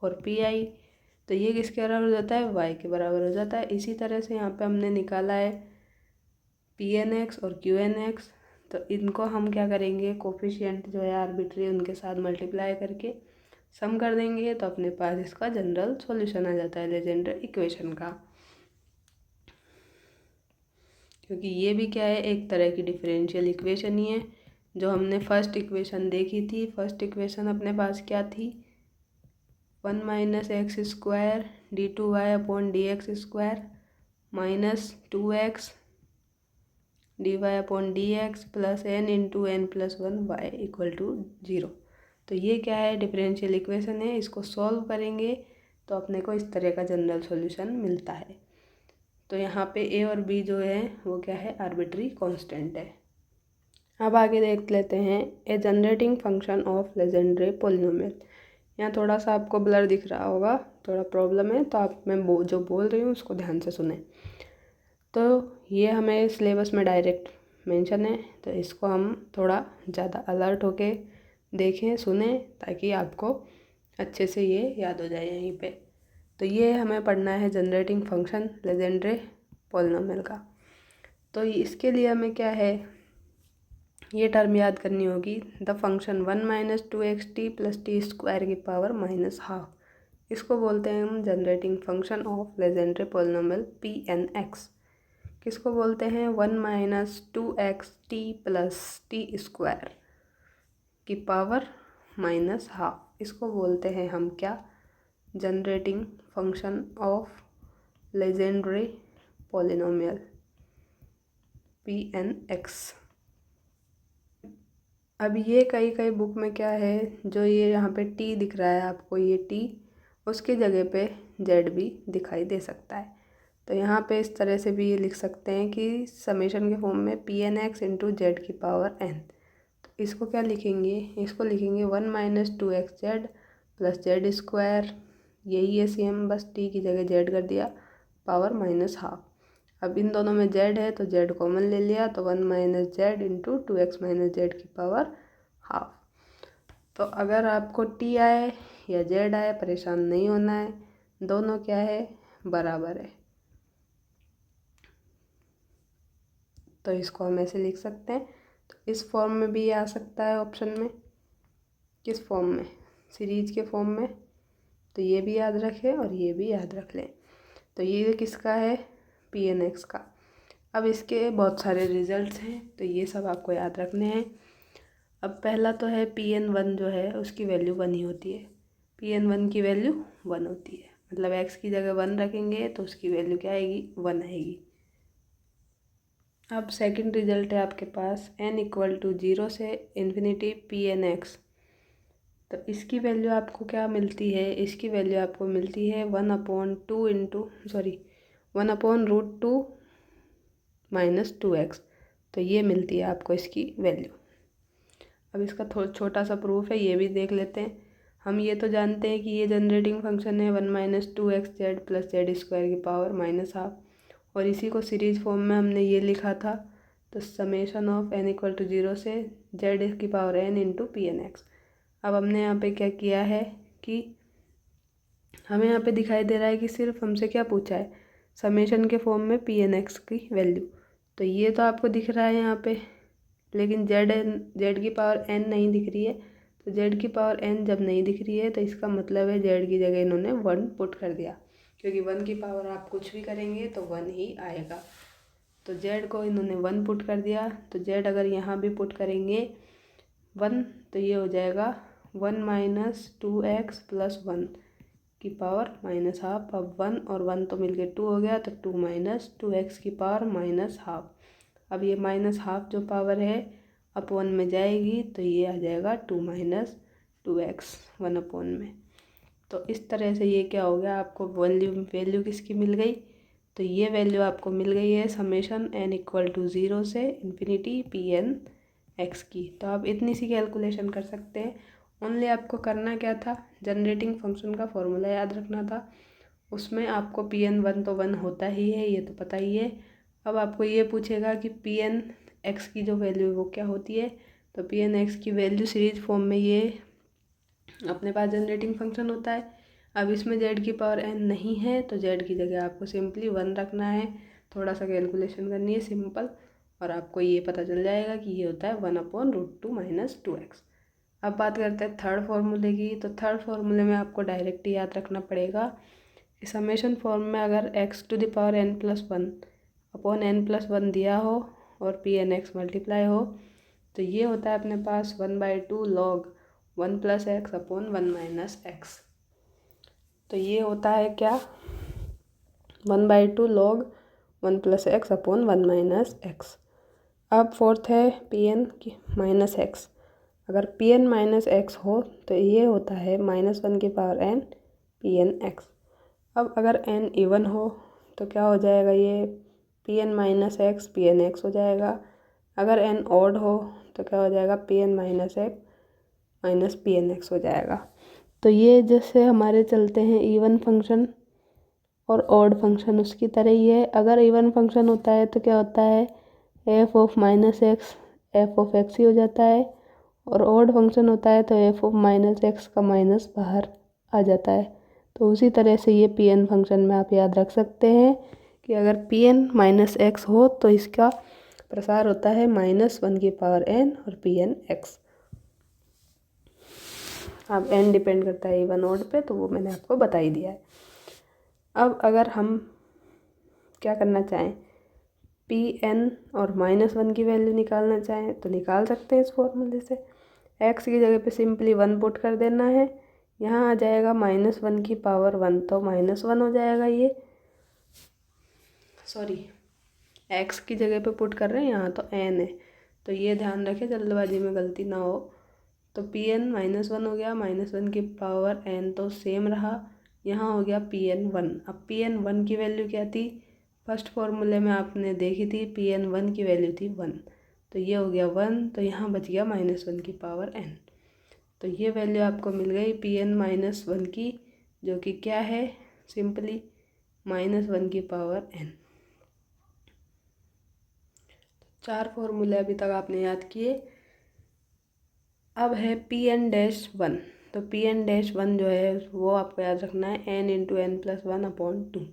और PI, तो ये किसके बराबर हो जाता है, y के बराबर हो जाता है। इसी तरह से यहाँ पे हमने निकाला है Pnx और QnX, तो इनको हम क्या करेंगे, कोफिशिएंट जो है आर्बिट्री उनके साथ मल्टीप्लाई करके सम कर देंगे, तो अपने पास इसका जनरल सॉल्यूशन आ जाता है लेजेंड्रे इक्वेशन का। क्योंकि ये भी क्या है, एक तरह की डिफरेंशियल इक्वेशन ही है। जो हमने फर्स्ट इक्वेशन देखी थी, फर्स्ट इक्वेशन अपने पास क्या थी, 1 - x² d2y/dx² -2x dy/dx plus n × n+1 y = 0। तो ये क्या है, डिफरेंशियल इक्वेशन है। इसको सॉल्व करेंगे तो अपने को इस तरह का जनरल सॉल्यूशन मिलता है। तो यहाँ पे a और b जो है वो क्या है, आर्बिट्री कांस्टेंट है। अब आगे देख लेते हैं a generating function of Legendre polynomial. यहाँ थोड़ा सा आपको ब्लर दिख रहा होगा, थोड़ा प्रॉब्लम है, तो आप मैं जो बोल रही हूँ उसको ध्यान से सुने। तो ये हमें सिलेबस में डायरेक्ट मेंशन है, तो इसको हम थोड़ा ज़्यादा अलर्ट होके देखें सुने, ताकि आपको अच्छे से ये याद हो जाए यहीं पे। तो ये हमें पढ़ना है जनरेटिंग फंक्शन लेजेंड्रे पॉलिनोमियल का। तो इसके लिए हमें क्या है, ये टर्म याद करनी होगी, द फंक्शन 1 - 2xt + t² ½ इसको बोलते हैं हम generating function of Legendre polynomial Pnx। किसको बोलते हैं, 1 - 2xt + t² इसको बोलते हैं हम क्या, generating function of Legendre polynomial Pnx। अब ये कई बुक में क्या है, जो ये यहाँ पे t दिख रहा है आपको, ये t उसकी जगह पे z भी दिखाई दे सकता है। तो यहाँ पे इस तरह से भी ये लिख सकते हैं कि समेशन के फॉर्म में Pnx × z⁴n। तो इसको क्या लिखेंगे, इसको लिखेंगे 1 - 2xz + z², यही है सेम, बस t की जगह z कर दिया, पावर -½ अब इन दोनों में z है तो z कॉमन ले लिया, तो 1 - z × 2x - z⁴। तो अगर आपको t आए या z आए परेशान नहीं होना है, दोनों क्या है, बराबर है। तो इसको हम ऐसे लिख सकते हैं। तो इस फॉर्म में भी आ सकता है ऑप्शन में, किस फॉर्म में, सीरीज के फॉर्म में। तो ये भी याद रखें और ये भी याद रख लें। तो ये किसका है, Pnx का। अब इसके बहुत सारे रिजल्ट्स हैं, तो ये सब आपको याद रखने हैं। अब पहला तो है Pn1 जो है उसकी वैल्यू 1 ही होती है। Pn1 की वैल्यू 1 होती है, मतलब x की जगह 1 रखेंगे तो उसकी वैल्यू क्या आएगी, 1 आएगी। अब सेकंड रिजल्ट है आपके पास n = 0 से ∞ Pnx। तो इसकी वैल्यू आपको क्या मिलती है, इसकी वैल्यू आपको मिलती है 1/√2 - 2x। तो ये मिलती है आपको इसकी वैल्यू। अब इसका थोड़ा छोटा सा प्रूफ है, ये भी देख लेते हैं। हम ये तो जानते हैं कि ये जनरेटिंग फंक्शन है 1 - 2xz + z² और इसी को सीरीज फॉर्म में हमने ये लिखा था। तो समेशन ऑफ n = 0 से z⁴n × Pnx। अब हमने यहाँ पे क्या किया है कि हमें यहाँ पे दिखाई दे रहा है कि सिर्फ हमसे क्या पूछा है, समेशन के फॉर्म में पी एन एक्स की वैल्यू। तो ये तो आपको दिख रहा है यहाँ पे, लेकिन जेड की पावर एन नहीं दिख रही है। तो जेड की पावर एन जब नहीं दिख रही है तो इसका मतलब है जेड की जगह इन्होंने 1 पुट कर दिया, क्योंकि 1 की पावर आप कुछ भी करेंगे तो 1 ही आएगा। तो जेड को इन्होंने 1 पुट कर दिया, तो जेड अगर यहाँ भी पुट करेंगे 1 तो ये हो जाएगा 1 माइनस 2x प्लस 1 की पावर माइनस हाफ। अब 1 और 1 तो मिलके 2 हो गया, तो 2 माइनस 2x की पावर माइनस हाफ। अब ये माइनस हाफ जो पावर है अपॉन में जाएगी तो ये आ जाएगा 2 माइनस 2x 1 अपॉन में। तो इस तरह से ये क्या हो गया, आपको वैल्यू किसकी मिल गई, तो ये वैल्यू आपको मिल गई है समेशन n इक्वल टू 0 से इन्फिनिटी पी एन एक्स की। तो आप इतनी सी कैलकुलेशन कर सकते हैं। ओनली आपको करना क्या था, जनरेटिंग फंक्शन का फॉर्मूला याद रखना था। उसमें आपको पी एन 1 तो 1 होता ही है, ये तो पता ही है। अब आपको ये पूछेगा कि पी एन एक्स की जो वैल्यू है वो क्या होती है। तो पी एन एक्स की वैल्यू सीरीज फॉर्म में ये अपने पास जनरेटिंग फंक्शन होता है। अब इसमें जेड की पावर एन नहीं है तो जेड की जगह आपको सिंपली 1 रखना है, थोड़ा सा कैलकुलेशन करनी है सिंपल, और आपको ये पता चल जाएगा कि ये होता है 1 अपॉन रूट 2 माइनस 2x। अब बात करते हैं थर्ड फार्मूले की। तो थर्ड फार्मूले में आपको डायरेक्ट याद रखना पड़ेगा कि समेशन फॉर्म में अगर x to the power n plus 1 upon n plus 1 दिया हो और पी एन एक्स मल्टीप्लाई हो तो ये होता है अपने पास 1/2 log 1 plus x upon 1 minus x. तो ये होता है क्या, 1/2 log 1 plus x upon 1 minus x. अब फोर्थ है पी एन की माइनस एक्स। अगर पी एन माइनस एक्स हो तो ये होता है -1 की power n p N x. अब अगर n इवन हो तो क्या हो जाएगा, ये p N minus x p N x हो जाएगा। अगर n ऑड हो तो क्या हो जाएगा, p N minus x minus P N x हो जाएगा। तो ये जैसे हमारे चलते हैं इवन फंक्शन और ऑड फंक्शन, उसकी तरह ही है। अगर इवन फंक्शन होता है तो क्या होता है, F of minus X F of X ही हो जाता है, और ऑड फंक्शन होता है तो एफ ऑफ माइनस एक्स का माइनस बाहर आ जाता है। तो उसी तरह से ये पी एन फंक्शन में आप याद रख सकते हैं कि अगर पी एन माइनस एक्स हो तो इसका प्रसार होता है -1 की पावर n और पी एन एक्स। अब n डिपेंड करता है इवन ऑड पे, तो वो मैंने आपको बता ही दिया है। अब अगर हम क्या करना चाहें, पी एन और -1 की वैल्यू निकालना चाहें तो निकाल सकते हैं इस फॉर्मूले से। x की जगह पे सिंपली 1 पुट कर देना है, यहाँ आ जाएगा -1 की पावर 1 तो -1 हो जाएगा ये, सॉरी x की जगह पे पुट कर रहे हैं, यहाँ तो n है तो ये ध्यान रखें जल्दबाजी में गलती ना हो। तो पी एन -1 हो गया, -1 की पावर n तो सेम रहा, यहाँ हो गया पी एन 1। अब पी एन 1 की वैल्यू क्या थी, फर्स्ट फॉर्मूले में आपने देखी थी, पी एन 1 की वैल्यू थी 1, तो ये हो गया 1, तो यहाँ बच गया -1 की पावर n। तो ये वैल्यू आपको मिल गई पी एन -1 की, जो कि क्या है, सिंपली -1 की पावर n। 4 फॉर्मूले अभी तक आपने याद किए। अब है पी एन डैश 1। तो पी एन डैश 1 जो है वो आपको याद रखना है n into N plus 1 upon 2।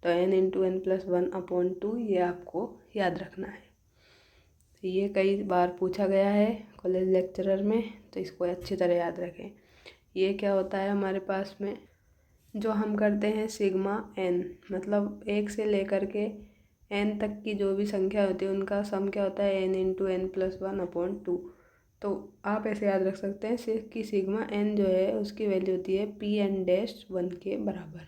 तो n into N plus 1 upon 2 ये आपको याद रखना है। तो ये कई बार पूछा गया है कॉलेज लेक्चरर में, तो इसको अच्छी तरह याद रखें। ये क्या होता है हमारे पास में, जो हम करते हैं सिग्मा n, मतलब 1 से लेकर के n तक की जो भी संख्या होती है उनका सम क्या होता है n into N plus 1 upon 2। तो आप ऐसे याद रख सकते हैं कि सिग्मा n जो है उसकी वैल्यू होती है पी एन डैश 1 के बराबर।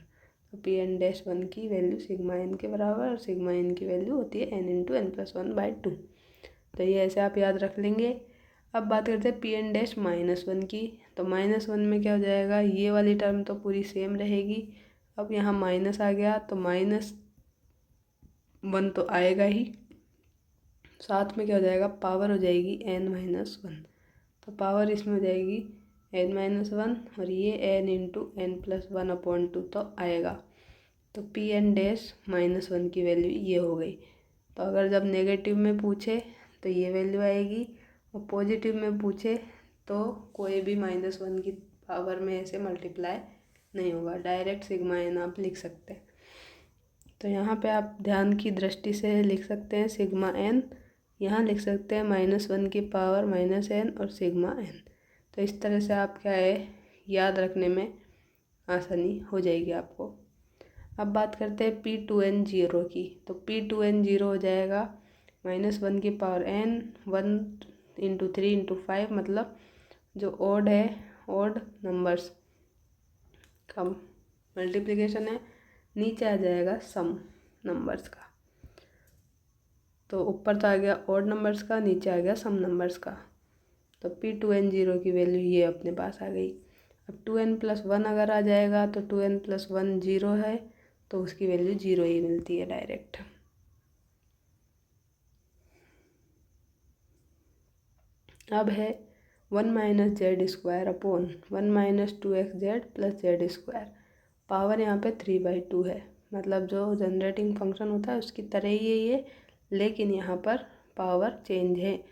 तो पी एन डैश 1 की वैल्यू सिग्मा n के बराबर, और सिग्मा n की वैल्यू होती है n इंटू एन प्लस 1/2। तो ये ऐसे आप याद रख लेंगे। अब बात करते हैं पी एन डैश -1 की। तो -1 में क्या हो जाएगा, ये वाली टर्म तो पूरी सेम रहेगी। अब यहाँ माइनस आ गया तो -1 तो आएगा ही, साथ में क्या हो जाएगा, पावर हो जाएगी n-1। तो पावर इसमें हो जाएगी n-1, और ये n into N plus 1 upon 2 तो आएगा। तो पी एन डैश -1 की वैल्यू ये हो गई। तो अगर जब नेगेटिव में पूछे तो ये वैल्यू आएगी, और पॉजिटिव में पूछे तो कोई भी -1 की पावर में ऐसे मल्टीप्लाई नहीं होगा, डायरेक्ट सिग्मा एन आप लिख सकते हैं। तो यहाँ पे आप ध्यान की दृष्टि से लिख सकते हैं सिग्मा एन, यहाँ लिख सकते हैं -1 की पावर -n और सिग्मा एन। तो इस तरह से आप क्या है याद रखने में आसानी हो जाएगी आपको। अब बात करते हैं P2n 0 की। तो P2n 0 हो जाएगा -1 की पावर n, 1 × 3 × 5, मतलब जो ओड है, ओड नंबर्स का मल्टीप्लिकेशन है, नीचे आ जाएगा सम नंबर्स का। तो ऊपर तो आ गया ओड नंबर्स का, नीचे आ गया सम नंबर्स का। तो P2n 0 की वैल्यू ये अपने पास आ गई। अब 2n + 1 अगर आ जाएगा तो 2n + 1 0 है, तो उसकी वैल्यू 0 ही मिलती है डायरेक्ट। अब है 1 - z² upon 1 - 2xz + z²। Power यहाँ पे 3/2 है, मतलब जो जनरेटिंग फंक्शन होता है उसकी तरह ही है ये, लेकिन यहाँ पर पावर चेंज है,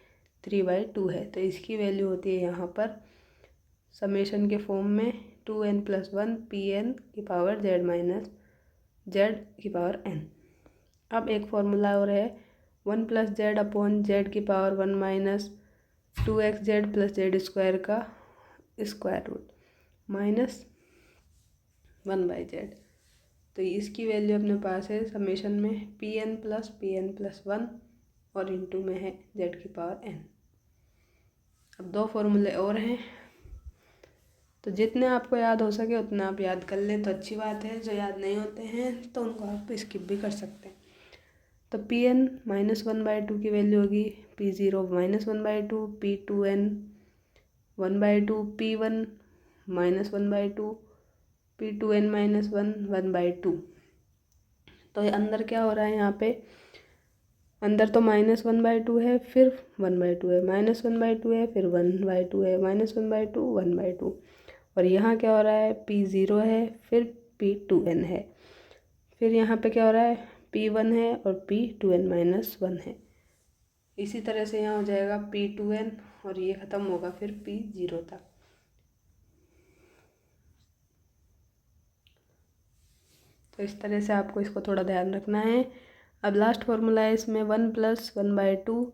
3/2 है। तो इसकी वैल्यू होती है यहाँ पर समेशन के फॉर्म में 2n + 1 Pn की पावर z-n। अब एक फॉर्मूला और है 1 + z अपॉन z की पावर 1 - 2xz + z² का स्क्वायर रूट -1/z। तो इसकी वैल्यू अपने पास है समेशन में Pn + 1 और इंटू में है z की पावर n। अब 2 फॉर्मूले और हैं, तो जितने आपको याद हो सके उतना आप याद कर लें तो अच्छी बात है। जो याद नहीं होते हैं तो उनको आप स्किप भी कर सकते हैं। तो Pn -1/2 की वैल्यू होगी P0 -1/2, P2n 1/2, P1 -1/2, P2n -1 1/2। तो अंदर क्या हो रहा है, यहाँ पे अंदर तो -1/2 है, फिर 1/2 है, -1/2 है, फिर 1/2 है, -1/2 1/2। और यहाँ क्या हो रहा है, P0 है, फिर P2n है, फिर यहाँ पे क्या हो रहा है, P1 है और P2n -1 है। इसी तरह से यहाँ हो जाएगा P2n और ये ख़त्म होगा फिर P0 तक। तो इस तरह से आपको इसको थोड़ा ध्यान रखना है। अब लास्ट फॉर्मूला है इसमें 1 + 1/2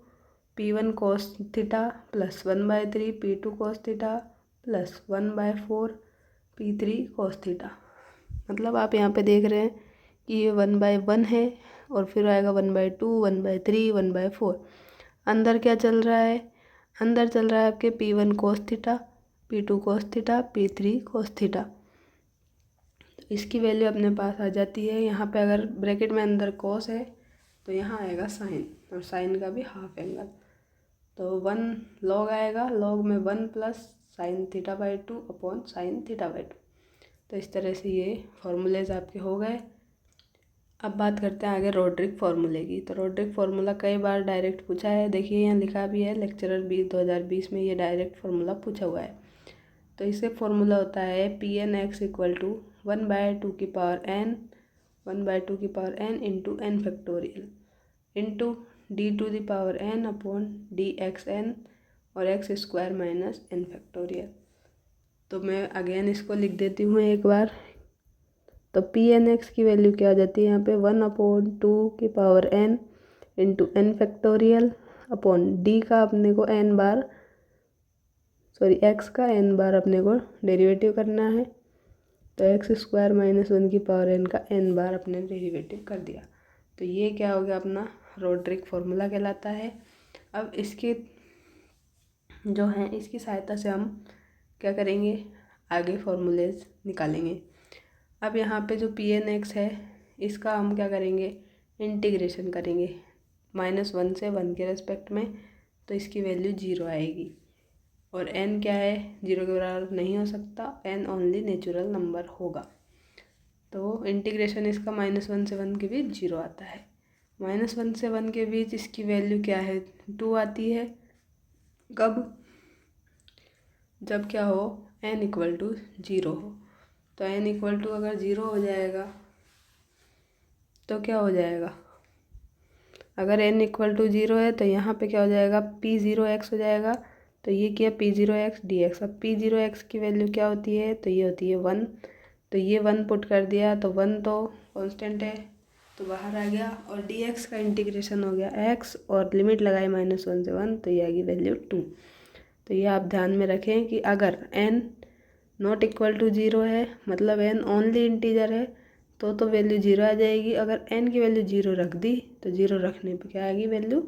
P1 cos θ + 1/3 P2 cos θ + 1/4 P3 cos θ। मतलब आप यहाँ पे देख रहे हैं कि ये 1/1 है और फिर आएगा 1/2, 1/3, 1/4। अंदर क्या चल रहा है, अंदर चल रहा है आपके P1 cos θ, P2 cos θ, P3 cos θ। इसकी वैल्यू अपने पास आ जाती है। यहाँ पे अगर ब्रैकेट में अंदर cos है तो यहाँ आएगा साइन, और साइन का भी हाफ एंगल। तो 1 log आएगा, log में 1 + sin θ/2 अपॉन sin θ/2। तो इस तरह से ये फॉर्मूलेज आपके हो गए। अब बात करते हैं आगे रोड्रिक फार्मूले की। तो रोड्रिक फार्मूला कई बार डायरेक्ट पूछा है, देखिए यहाँ लिखा भी है लेक्चरर 2020 में ये डायरेक्ट फार्मूला पूछा हुआ है। तो इससे फार्मूला होता है Pnx = 1/2 की पावर n, 1/2 की power n into n factorial into d⁴n upon dxn और x² - n फैक्टोरियल। तो मैं अगेन इसको लिख देती हूँ एक बार। तो Pnx की वैल्यू क्या हो जाती है यहाँ पे 1/2 की power n into n factorial upon d का अपने को x का n बार अपने को डेरिवेटिव करना है। तो x² - 1 की पावर n का n बार अपने डेरिवेटिव कर दिया। तो ये क्या हो गया, अपना रोड्रिक फार्मूला कहलाता है। अब इसके जो हैं इसकी सहायता से हम क्या करेंगे, आगे फार्मूलेज निकालेंगे। अब यहाँ पे जो Pnx है इसका हम क्या करेंगे, इंटीग्रेशन करेंगे -1 से 1 के रेस्पेक्ट में। तो इसकी वैल्यू 0 आएगी। और n क्या है, 0 के बराबर नहीं हो सकता, n ओनली नेचुरल नंबर होगा। तो इंटीग्रेशन इसका -1 से 1 के बीच 0 आता है। -1 से 1 के बीच इसकी वैल्यू क्या है, 2 आती है। कब, जब क्या हो, n = 0 हो। तो n = अगर 0 हो जाएगा तो क्या हो जाएगा, अगर n = 0 है तो यहाँ पे क्या हो जाएगा, P0x हो जाएगा। तो ये क्या, P0x dx। अब P0x की वैल्यू क्या होती है, तो ये होती है 1। तो ये 1 पुट कर दिया तो 1 तो कांस्टेंट है तो बाहर आ गया, और dx का इंटीग्रेशन हो गया x और लिमिट लगाई -1 से 1 तो ये आ गई वैल्यू 2। तो ये आप ध्यान में रखें कि अगर n नॉट इक्वल टू 0 है, मतलब n ओनली इंटीजर है, तो वैल्यू 0 आ जाएगी। अगर n की वैल्यू 0 रख दी तो 0 रखने पे क्या आएगी, वैल्यू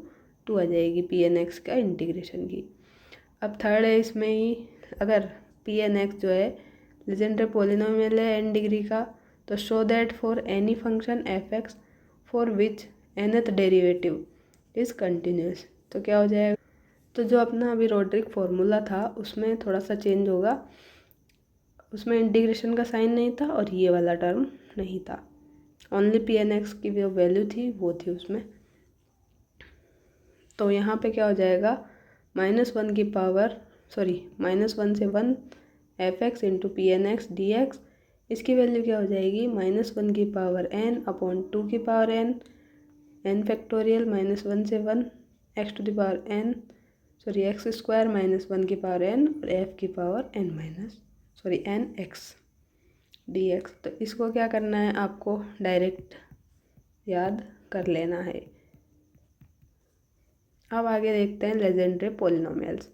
2 आ जाएगी पी एन एक्स का इंटीग्रेशन की। अब थर्ड है इसमें ही, अगर पी एन एक्स जो है लेजेंडरी पॉलिनोमियल है n डिग्री का, तो show that for any function F x for which nth derivative is continuous. तो क्या हो जाएगा, तो जो अपना अभी रोड्रिक फार्मूला था उसमें थोड़ा सा चेंज होगा, उसमें इंटीग्रेशन का साइन नहीं था और ये वाला टर्म नहीं था, ओनली पी एन एक्स की जो वैल्यू थी वो थी उसमें। तो यहाँ पे क्या हो जाएगा, -1 की पावर -1 से 1 f x into p N x d x, इसकी वैल्यू क्या हो जाएगी, -1 की पावर n अपॉन 2 की पावर n फैक्टोरियल -1 से 1 x to the power n x square -1 की पावर n और f की power n x d x. तो इसको क्या करना है, आपको डायरेक्ट याद कर लेना है। अब आगे देखते हैं लेजेंडरी पॉलिनोमियल्स।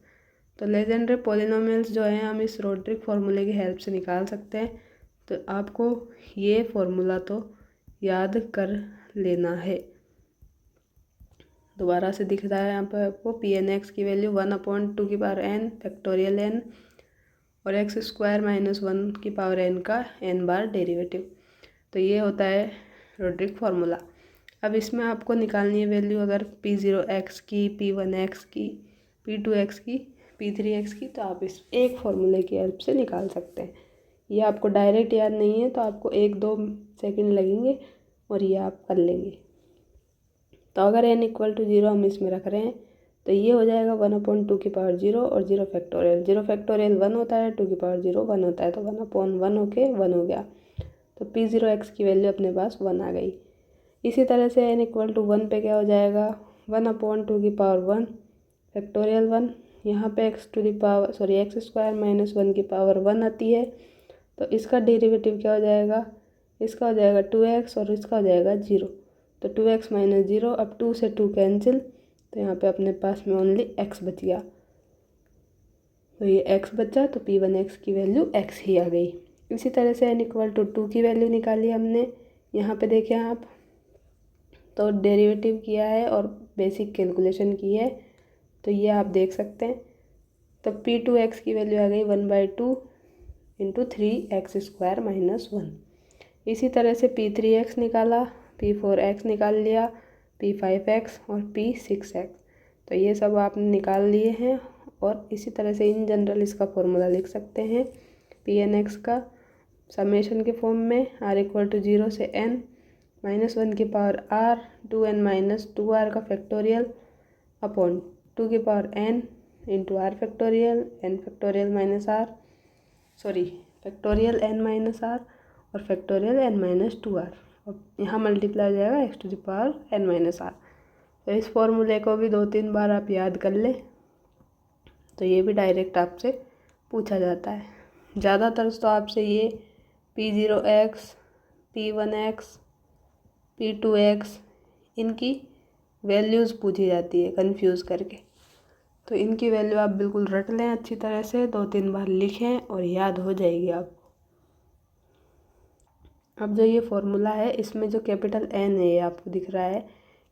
तो लेजेंडरी पॉलिनोमियल्स जो हैं हम इस रोड्रिक फार्मूले की हेल्प से निकाल सकते हैं। तो आपको ये फार्मूला तो याद कर लेना है। दोबारा से दिख रहा है यहाँ पर आपको, पी एन एक्स की वैल्यू 1/2 की पावर n फैक्टोरियल n और एक्स स्क्वायर -1 की पावर n का n बार डेरिवेटिव। तो ये होता है रोड्रिक फार्मूला। अब इसमें आपको निकालनी है वैल्यू, अगर P0x की, P1x की, P2x की, P3x की, तो आप इस एक फार्मूले की हेल्प से निकाल सकते हैं। ये आपको डायरेक्ट याद नहीं है तो आपको 1-2 सेकंड लगेंगे और ये आप कर लेंगे। तो अगर n इक्वल टू 0 हम इसमें रख रहे हैं तो ये हो जाएगा 1/2 की पावर 0 और 0 फैक्टोरियल 1 होता है, 2 की पावर 0 1 होता है, तो 1/1 होके 1 हो गया। तो P0x की वैल्यू अपने पास 1 आ गई। इसी तरह से n इक्वल टू 1 पे क्या हो जाएगा, 1/2 की पावर 1 फैक्टोरियल 1, यहाँ पे एक्स स्क्वायर -1 की पावर 1 आती है, तो इसका डेरिवेटिव क्या हो जाएगा, इसका हो जाएगा 2x और इसका हो जाएगा 0। तो 2x - 0, अब 2 से 2 कैंसिल, तो यहाँ पे अपने पास में ओनली x बच गया। तो ये x बचा तो P1x की वैल्यू x ही आ गई। इसी तरह से n इक्वल टू 2 की वैल्यू निकाली हमने, यहाँ पे देखें आप, तो डेरिवेटिव किया है और बेसिक कैलकुलेशन की है, तो ये आप देख सकते हैं। तो P2x की वैल्यू आ गई 1/2 इंटू 3x स्क्वायर -1। इसी तरह से P3x निकाला, P4x निकाल लिया, P5x और P6x, तो ये सब आपने निकाल लिए हैं। और इसी तरह से इन जनरल इसका फॉर्मूला लिख सकते हैं Pnx का समेशन के फॉर्म में, r इक्वल टू 0 से n -1 की पावर r 2n-2r का फैक्टोरियल अपॉन 2 की power n into r factorial n factorial factorial n - r और फैक्टोरियल n-2r, और यहाँ मल्टीप्लाई हो जाएगा x to the power n-r। तो इस फॉर्मूले को भी 2-3 बार आप याद कर लें, तो ये भी डायरेक्ट आपसे पूछा जाता है। ज़्यादातर तो आपसे ये P0x, P1x, P2x इनकी वैल्यूज़ पूछी जाती है कंफ्यूज करके, तो इनकी वैल्यू आप बिल्कुल रट लें अच्छी तरह से, 2-3 बार लिखें और याद हो जाएगी आपको। अब जो ये फॉर्मूला है इसमें जो कैपिटल N है, ये आपको दिख रहा है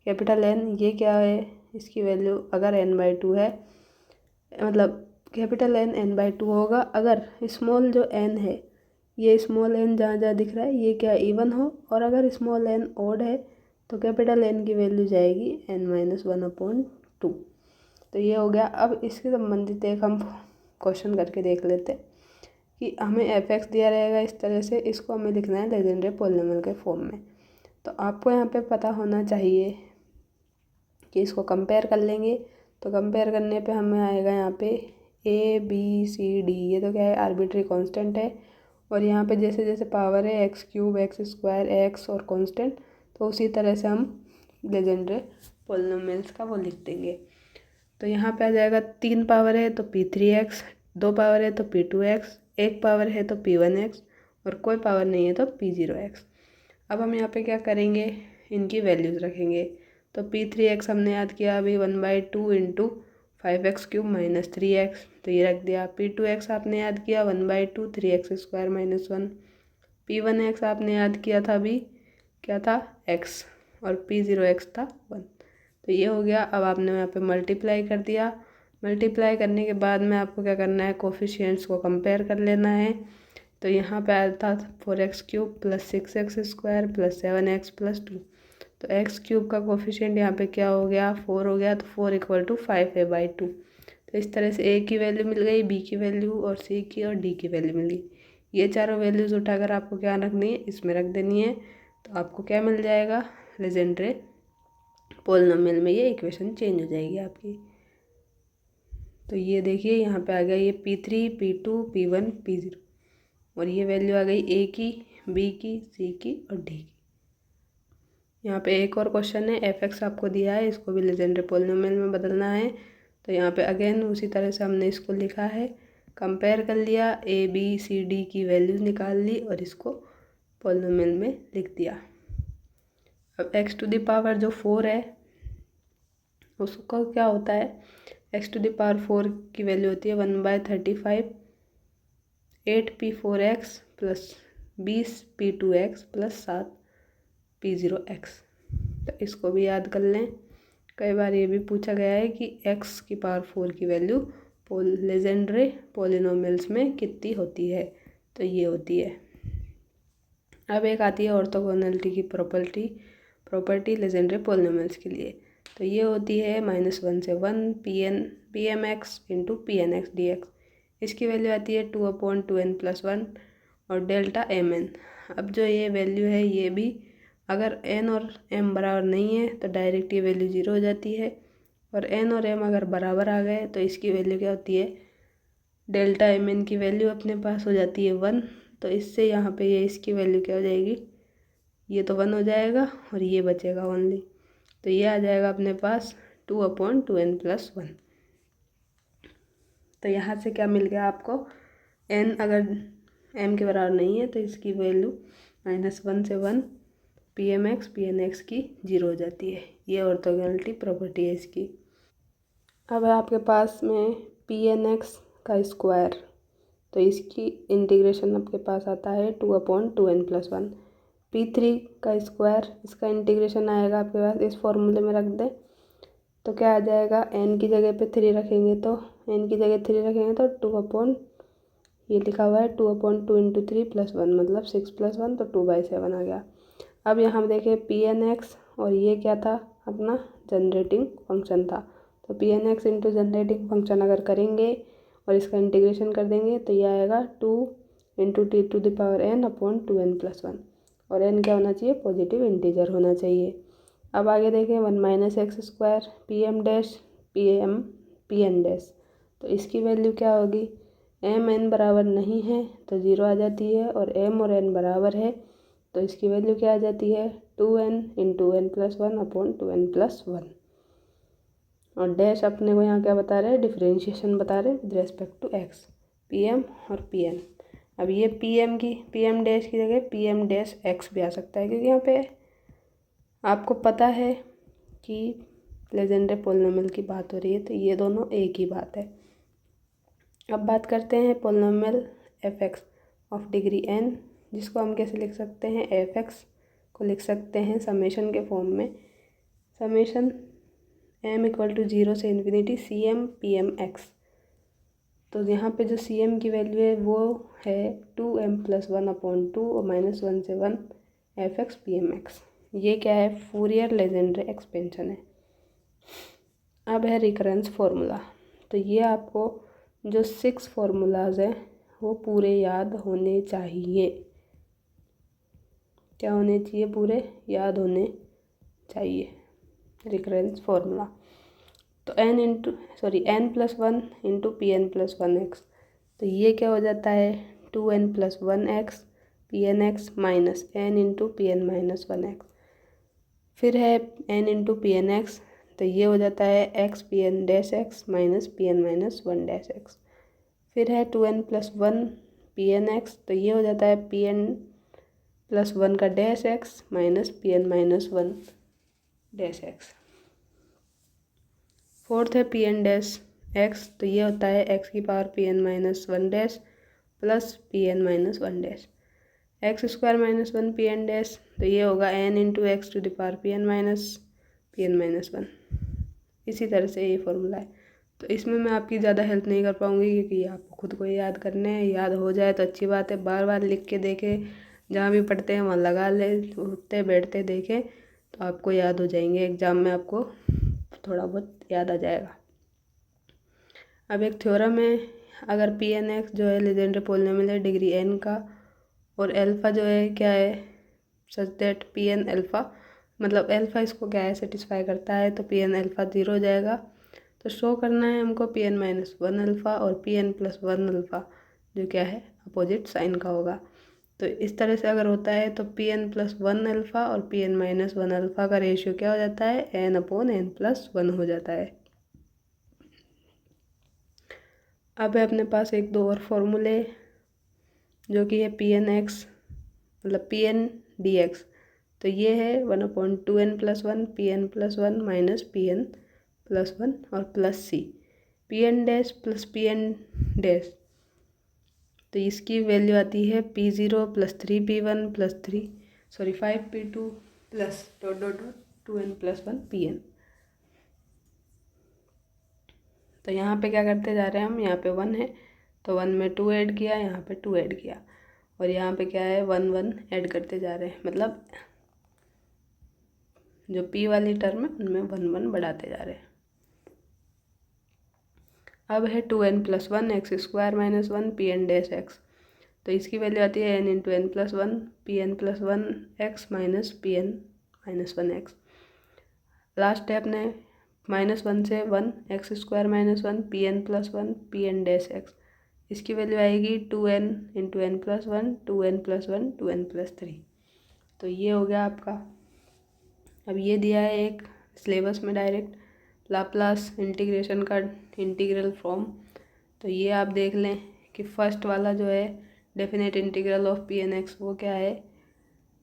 कैपिटल N, ये क्या है, इसकी वैल्यू अगर n/2 है, मतलब कैपिटल N n/2 होगा अगर स्मॉल जो n है, ये स्मॉल n जहाँ जहाँ दिख रहा है ये क्या इवन हो, और अगर स्मॉल n ऑड है तो कैपिटल N की वैल्यू जाएगी n-1/2। तो ये हो गया। अब इसके संबंधित एक हम क्वेश्चन करके देख लेते हैं कि हमें f(x) दिया रहेगा इस तरह से, इसको हमें लिखना है लेजेंडरी पॉलिनोमियल के फॉर्म में। तो आपको यहाँ पे पता होना चाहिए कि इसको कंपेयर कर लेंगे, तो कंपेयर करने पे हमें आएगा यहाँ पे a b c d, ये तो क्या है आर्बिट्री कांस्टेंट है, और यहाँ पे जैसे जैसे पावर है x³ x² x और कांस्टेंट, तो उसी तरह से हम लेजेंडरी पॉलिनोमियल्स का वो लिख देंगे। तो यहाँ पे आ जाएगा 3 पावर है तो P3x, 2 पावर है तो P2x, 1 पावर है तो P1x और कोई पावर नहीं है तो P0x। अब हम यहाँ पे क्या करेंगे, इनकी वैल्यूज़ रखेंगे। तो P3x हमने याद किया अभी 1/2 इंटू 5x³ माइनस 3x, तो ये रख दिया। P2x आपने याद किया 1/2 3x² माइनस 1। P1x आपने याद किया था अभी, क्या था x, और P0x था 1। तो ये हो गया। अब आपने यहाँ पे मल्टीप्लाई कर दिया। मल्टीप्लाई करने के बाद में आपको क्या करना है, कोफिशिएंट्स को कंपेयर कर लेना है। तो यहाँ पे आया था 4x³ plus 6x² plus 7x plus 2। तो x³ का कोफिशिएंट यहाँ पे क्या हो गया, 4 हो गया। तो 4 = 5a/2। तो इस तरह से a की वैल्यू मिल गई, b की वैल्यू, और c की और d की वैल्यू मिल गई। ये चारों वैल्यूज़ उठाकर आपको क्या रखनी है, इसमें रख देनी है। तो आपको क्या मिल जाएगा, लेजेंड्रे पोलिनोमियल में ये इक्वेशन चेंज हो जाएगी आपकी। तो ये देखिए यहाँ पे आ गया ये P3, P2, P1, P0, और ये वैल्यू आ गई A की, B की, C की और D की। यहाँ पे एक और क्वेश्चन है, fx आपको दिया है, इसको भी लेजेंड्रे पोलिनोमियल में बदलना है। तो यहाँ पे अगेन उसी तरह से हमने इसको लिखा है, कंपेयर कर लिया, A B C D की वैल्यूज निकाल ली और इसको पोलिनोमियल में लिख दिया। अब x⁴ जो 4 है उसका क्या होता है, x⁴ की वैल्यू होती है 1/35 8p4x plus 20p2x plus 7p0x। तो इसको भी याद कर लें, कई बार ये भी पूछा गया है कि x⁴ की वैल्यू लेजेंड्रे पोलिनोमियल्स में कितनी होती है, तो ये होती है। अब एक आती है ऑर्थोगोनैलिटी की प्रॉपर्टी लेजेंड्रे पोलिनोमियल्स के लिए। तो ये होती है -1 से 1 pmx इंटू pnx dx। इसकी वैल्यू आती है 2/2n+1 और डेल्टा mn। अब जो ये वैल्यू है, ये भी अगर n और m बराबर नहीं है तो डायरेक्ट ये वैल्यू 0 हो जाती है, और n और m अगर बराबर आ गए तो इसकी वैल्यू क्या होती है, डेल्टा mn की वैल्यू अपने पास हो जाती है 1। तो इससे यहाँ पे ये इसकी वैल्यू क्या हो जाएगी, ये तो 1 हो जाएगा और ये बचेगा ओनली। तो ये आ जाएगा अपने पास 2/2n+1। तो यहाँ से क्या मिल गया आपको, n अगर m के बराबर नहीं है तो इसकी वैल्यू -1 से 1 pnx की 0 हो जाती है। ये ऑर्थोगोनैलिटी प्रॉपर्टी है इसकी। अब है आपके पास में pnx का स्क्वायर, तो इसकी इंटीग्रेशन आपके पास आता है 2/2n+1। P3 का स्क्वायर, इसका इंटीग्रेशन आएगा आपके पास, इस फॉर्मूले में रख दें तो क्या आ जाएगा, n की जगह पे 3 रखेंगे तो तो 2 ये लिखा हुआ है 2/2 इंटू 3 + 1 मतलब 6 + 1 तो 2/7 आ गया। अब यहाँ देखें pnx, और ये क्या था अपना जनरेटिंग फंक्शन था। तो pnx इंटू जनरेटिंग फंक्शन अगर करेंगे और इसका इंटीग्रेशन कर देंगे तो ये आएगा 2 इंटू t⁴n/2n+1, और n क्या होना चाहिए, पॉजिटिव इंटीजर होना चाहिए। अब आगे देखें 1 - x² pn डैश, तो इसकी वैल्यू क्या होगी, m n बराबर नहीं है तो 0 आ जाती है, और m और n बराबर है तो इसकी वैल्यू क्या आ जाती है, 2n इंटू n+1/2n+1। और डैश अपने को यहाँ क्या बता रहे हैं, डिफरेंशिएशन बता रहे हैं with respect to x, pm और pn। अब ये pm डैश की जगह pm डैश x भी आ सकता है, क्योंकि यहाँ पे आपको पता है कि लेजेंड्रे पोलिनोमियल की बात हो रही है, तो ये दोनों एक ही बात है। अब बात करते हैं polynomial f(x) of degree n, जिसको हम कैसे लिख सकते हैं, f(x) को लिख सकते हैं समेशन के फॉर्म में, समेशन m = 0 से ∞ cm pmx। तो यहाँ पे जो cm की वैल्यू है वो है 2m+1/2 और -1 से 1 f(x) pmx। ये क्या है, फूरियर लेजेंड्रे एक्सपेंशन है। अब है रिकरेंस फार्मूला। तो ये आपको जो 6 फार्मूलाज हैं वो पूरे याद होने चाहिए। क्या होने चाहिए, पूरे याद होने चाहिए रिकरेंस फार्मूला। तो n+1 इंटू pn+1x, तो ये क्या हो जाता है, 2n+1x pnx minus n into pn-1x। फिर है n इंटू pnx, तो ये हो जाता है x pn-x माइनस pn-1-x। फिर है 2n+1 पी एन एक्स, तो ये हो जाता है पी एन प्लस वन का dash x minus P N minus one dash x. Fourth है पी एन डैश एक्स, तो ये होता है एक्स की power p N minus one dash plus P N minus one dash x square minus one P N dash, तो ये होगा n into x to the power p N minus one. इसी तरह से ये फॉर्मूला है। तो इसमें मैं आपकी ज़्यादा हेल्प नहीं कर पाऊँगी क्योंकि आपको खुद को याद करने हैं। याद हो जाए तो अच्छी बात है, बार बार लिख के देखें, जहाँ भी पढ़ते हैं वहाँ लगा ले, उठते बैठते देखें तो आपको याद हो जाएंगे। एग्ज़ाम में आपको थोड़ा बहुत याद आ जाएगा। अब एक थ्योरम है, अगर पी एन एक्स जो है लीजेंड्रे पॉलिनोमियल है डिग्री एन का, और एल्फ़ा जो है क्या है such that p n alpha, मतलब एल्फ़ा इसको क्या है सेटिस्फाई करता है, तो पी एन एल्फ़ा ज़ीरो हो जाएगा। तो शो करना है हमको P N minus one alpha और P N plus one alpha जो क्या है अपोजिट साइन का होगा। तो इस तरह से अगर होता है तो P N plus one alpha और P N minus one alpha का रेशियो क्या हो जाता है, N upon N plus one हो जाता है। अब है अपने पास एक दो और फॉर्मूले जो कि है पी एन एक्स मतलब पी एन डी एक्स, तो ये है one upon two N plus one P N plus one minus P N plus one और plus C P N dash plus P N dash, तो इसकी value आती है P zero plus three P one plus five P two plus dot dot dot two N plus one P N. तो यहाँ पे क्या करते जा रहे हैं हम, यहाँ पे वन है तो वन में टू ऐड किया, यहाँ पे टू ऐड किया, और यहाँ पे क्या है वन वन ऐड करते जा रहे हैं, मतलब जो पी वाली टर्म है उनमें वन वन बढ़ाते जा रहे हैं। अब है two N plus one x square minus one P N dash x, तो इसकी वैल्यू आती है n into N plus one P N plus one x minus P N minus one x. Last है अपने माइनस वन से one x square minus one P N plus one P N dash x, इसकी वैल्यू आएगी two N into N plus one two N plus one two N plus three. तो ये हो गया आपका। अब ये दिया है एक सिलेबस में डायरेक्ट लाप्लास इंटीग्रेशन का इंटीग्रल फॉर्म, तो ये आप देख लें कि फर्स्ट वाला जो है definite integral of P N X वो क्या है,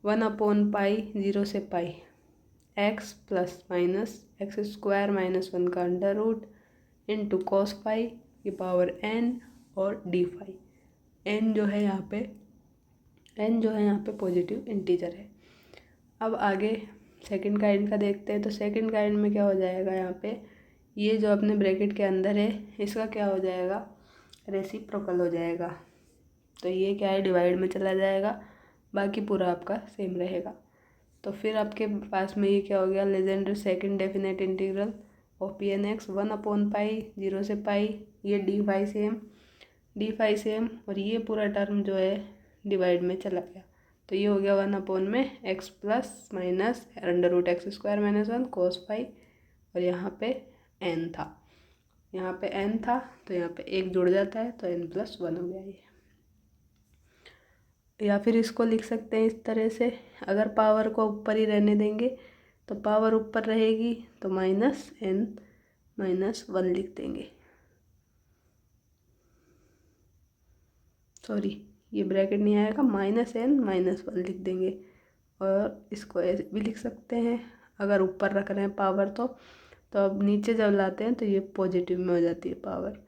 वन अपॉन पाई ज़ीरो से pi X plus minus x square minus one का under root into cos pi की पावर एन और डी फाई। एन जो है यहाँ पे पॉजिटिव इंटीजर है। अब आगे सेकंड काइंड का देखते हैं, तो सेकंड काइंड में क्या हो जाएगा, यहाँ पे ये जो अपने ब्रैकेट के अंदर है इसका क्या हो जाएगा, रेसिप्रोकल हो जाएगा। तो ये क्या है डिवाइड में चला जाएगा, बाकी पूरा आपका सेम रहेगा। तो फिर आपके पास में ये क्या हो गया, Legendre second definite integral of P N x one upon pi zero से पाई, ये डी फाई सेम और ये पूरा टर्म जो है डिवाइड में चला गया। तो ये हो गया वन अपॉन में x plus minus under root x square minus one cos phi, और यहाँ पे एन था, तो यहाँ पे एक जुड़ जाता है तो एन प्लस वन हो गया ये। या फिर इसको लिख सकते हैं इस तरह से, अगर पावर को ऊपर ही रहने देंगे तो पावर ऊपर रहेगी तो माइनस एन माइनस वन लिख देंगे, सॉरी ये ब्रैकेट नहीं आएगा, माइनस एन माइनस वन लिख देंगे। और इसको ऐसे भी लिख सकते हैं अगर ऊपर रख रहे हैं पावर तो अब नीचे जब लाते हैं तो ये पॉजिटिव में हो जाती है पावर,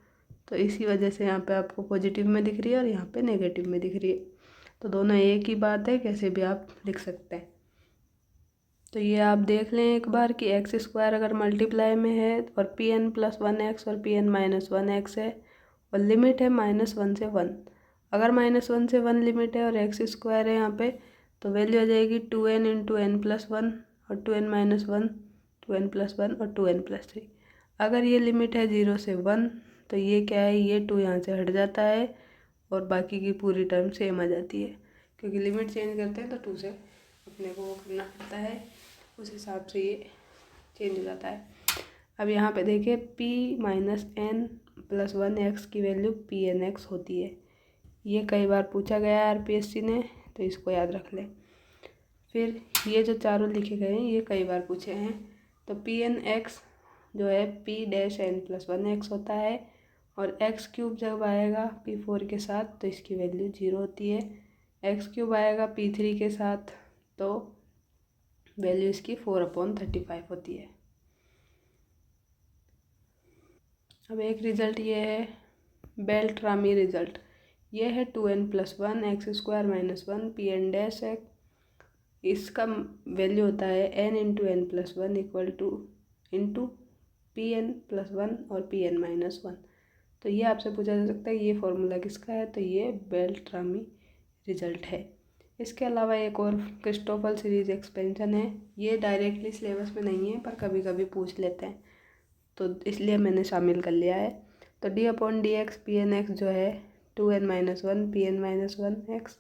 तो इसी वजह से यहाँ पे आपको पॉजिटिव में दिख रही है और यहाँ पे नेगेटिव में दिख रही है। तो दोनों एक ही बात है, कैसे भी आप लिख सकते हैं। तो ये आप देख लें एक बार कि एक्स स्क्वायर अगर मल्टीप्लाई में है और P N plus one X और P N minus one X है और लिमिट है माइनस वन से वन, अगर माइनस वन से वन लिमिट है और एक्स स्क्वायर है यहाँ पे तो वैल्यू आ जाएगी two N into N plus one और two N minus one two N plus one और टू एन प्लस थ्री। अगर ये लिमिट है ज़ीरो से वन तो ये क्या है, ये टू यहाँ से हट जाता है और बाकी की पूरी टर्म सेम आ जाती है, क्योंकि लिमिट चेंज करते हैं तो टू से अपने को वो करना पड़ता है, उस हिसाब से ये चेंज हो जाता है। अब यहाँ पे देखिए p minus n plus one x की वैल्यू पी एन एक्स होती है, ये कई बार पूछा गया है आरपीएससी ने, तो इसको याद रख लें। फिर ये जो चारों लिखे गए हैं ये कई बार पूछे हैं, तो पी एन एक्स जो है p dash n plus one x होता है और एक्स क्यूब जब आएगा P4 के साथ तो इसकी वैल्यू 0 होती है। एक्स क्यूब आएगा P3 के साथ तो वैल्यू इसकी 4/35 होती है। अब एक रिज़ल्ट ये है बेल्ट्रामी रिज़ल्ट, ये है 2n+1 x² - 1 Pn dash x। इसका वैल्यू होता है n × n+1 इंटू Pn+1 और Pn-1। तो ये आपसे पूछा जा सकता है ये फॉर्मूला किसका है, तो ये बेल्ट्रामी रिज़ल्ट है। इसके अलावा एक और क्रिस्टोफल सीरीज एक्सपेंशन है, ये डायरेक्टली सिलेबस में नहीं है पर कभी कभी पूछ लेते हैं तो इसलिए मैंने शामिल कर लिया है। तो d/dx Pn(x) जो है 2n-1 Pn-1x।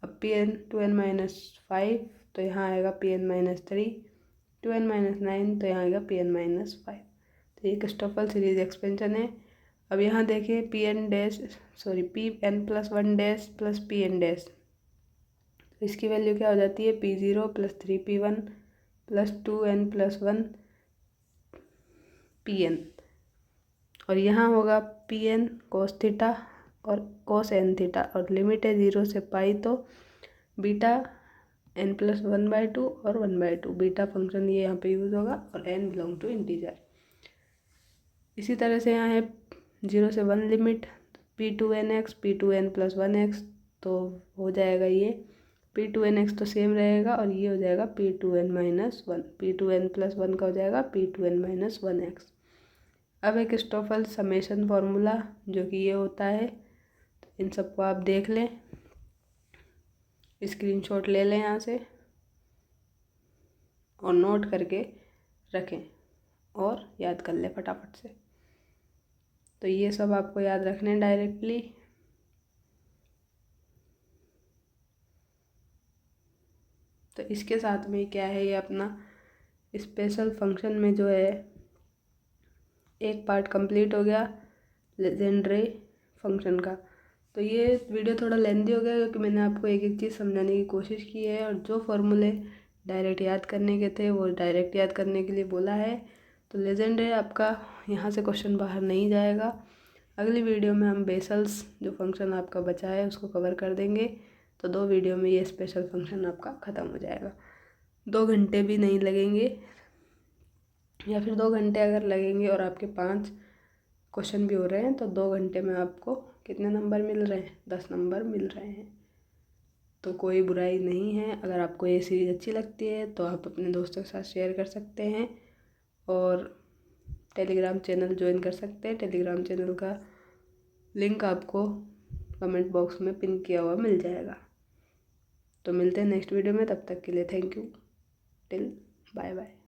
अब Pn 2n-5 तो यहाँ आएगा Pn-3, 2n-9 तो यहाँ आएगा Pn-5। तो ये क्रिस्टोफल सीरीज एक्सपेंशन है। अब यहाँ देखिए Pn dash Pn+1 dash plus Pn dash, तो इसकी वैल्यू क्या हो जाती है P0 + 3P1 + 2n+1 Pn। और यहाँ होगा Pn cos थीटा और cos n थीटा और लिमिट है 0 से पाई तो बीटा n+1/2 और 1/2 बीटा फंक्शन ये यहाँ पे यूज़ होगा और n बिलोंग टू इंटीजर। इसी तरह से यहाँ है 0 से 1 लिमिट P2nx P2n+1x, तो हो जाएगा ये P2nx तो सेम रहेगा और ये हो जाएगा P2n-1, P2n+1 का हो जाएगा P2n-1x। अब एक क्रिस्टोफल समेशन फार्मूला जो कि ये होता है, तो इन सबको आप देख लें, स्क्रीनशॉट ले लें यहाँ से और नोट करके रखें और याद कर लें फटाफट से। तो ये सब आपको याद रखने डायरेक्टली। तो इसके साथ में क्या है, ये अपना स्पेशल फंक्शन में जो है एक पार्ट कंप्लीट हो गया लेजेंड्रे फंक्शन का। तो ये वीडियो थोड़ा लेंदी हो गया क्योंकि मैंने आपको एक एक चीज़ समझाने की कोशिश की है और जो फॉर्मूले डायरेक्ट याद करने के थे वो डायरेक्ट याद करने के लिए बोला है। तो लेजेंड्रे आपका यहाँ से क्वेश्चन बाहर नहीं जाएगा। अगली वीडियो में हम बेसल्स जो फंक्शन आपका बचा है उसको कवर कर देंगे। तो 2 वीडियो में ये स्पेशल फंक्शन आपका ख़त्म हो जाएगा। 2 घंटे भी नहीं लगेंगे, या फिर 2 घंटे अगर लगेंगे और आपके 5 क्वेश्चन भी हो रहे हैं तो 2 घंटे में आपको कितने नंबर मिल रहे हैं, 10 नंबर मिल रहे हैं। तो कोई बुराई नहीं है। अगर आपको ये सीरीज़ अच्छी लगती है तो आप अपने दोस्तों के साथ शेयर कर सकते हैं और टेलीग्राम चैनल ज्वाइन कर सकते हैं। टेलीग्राम चैनल का लिंक आपको कमेंट बॉक्स में पिन किया हुआ मिल जाएगा। तो मिलते हैं नेक्स्ट वीडियो में, तब तक के लिए thank you, till bye bye.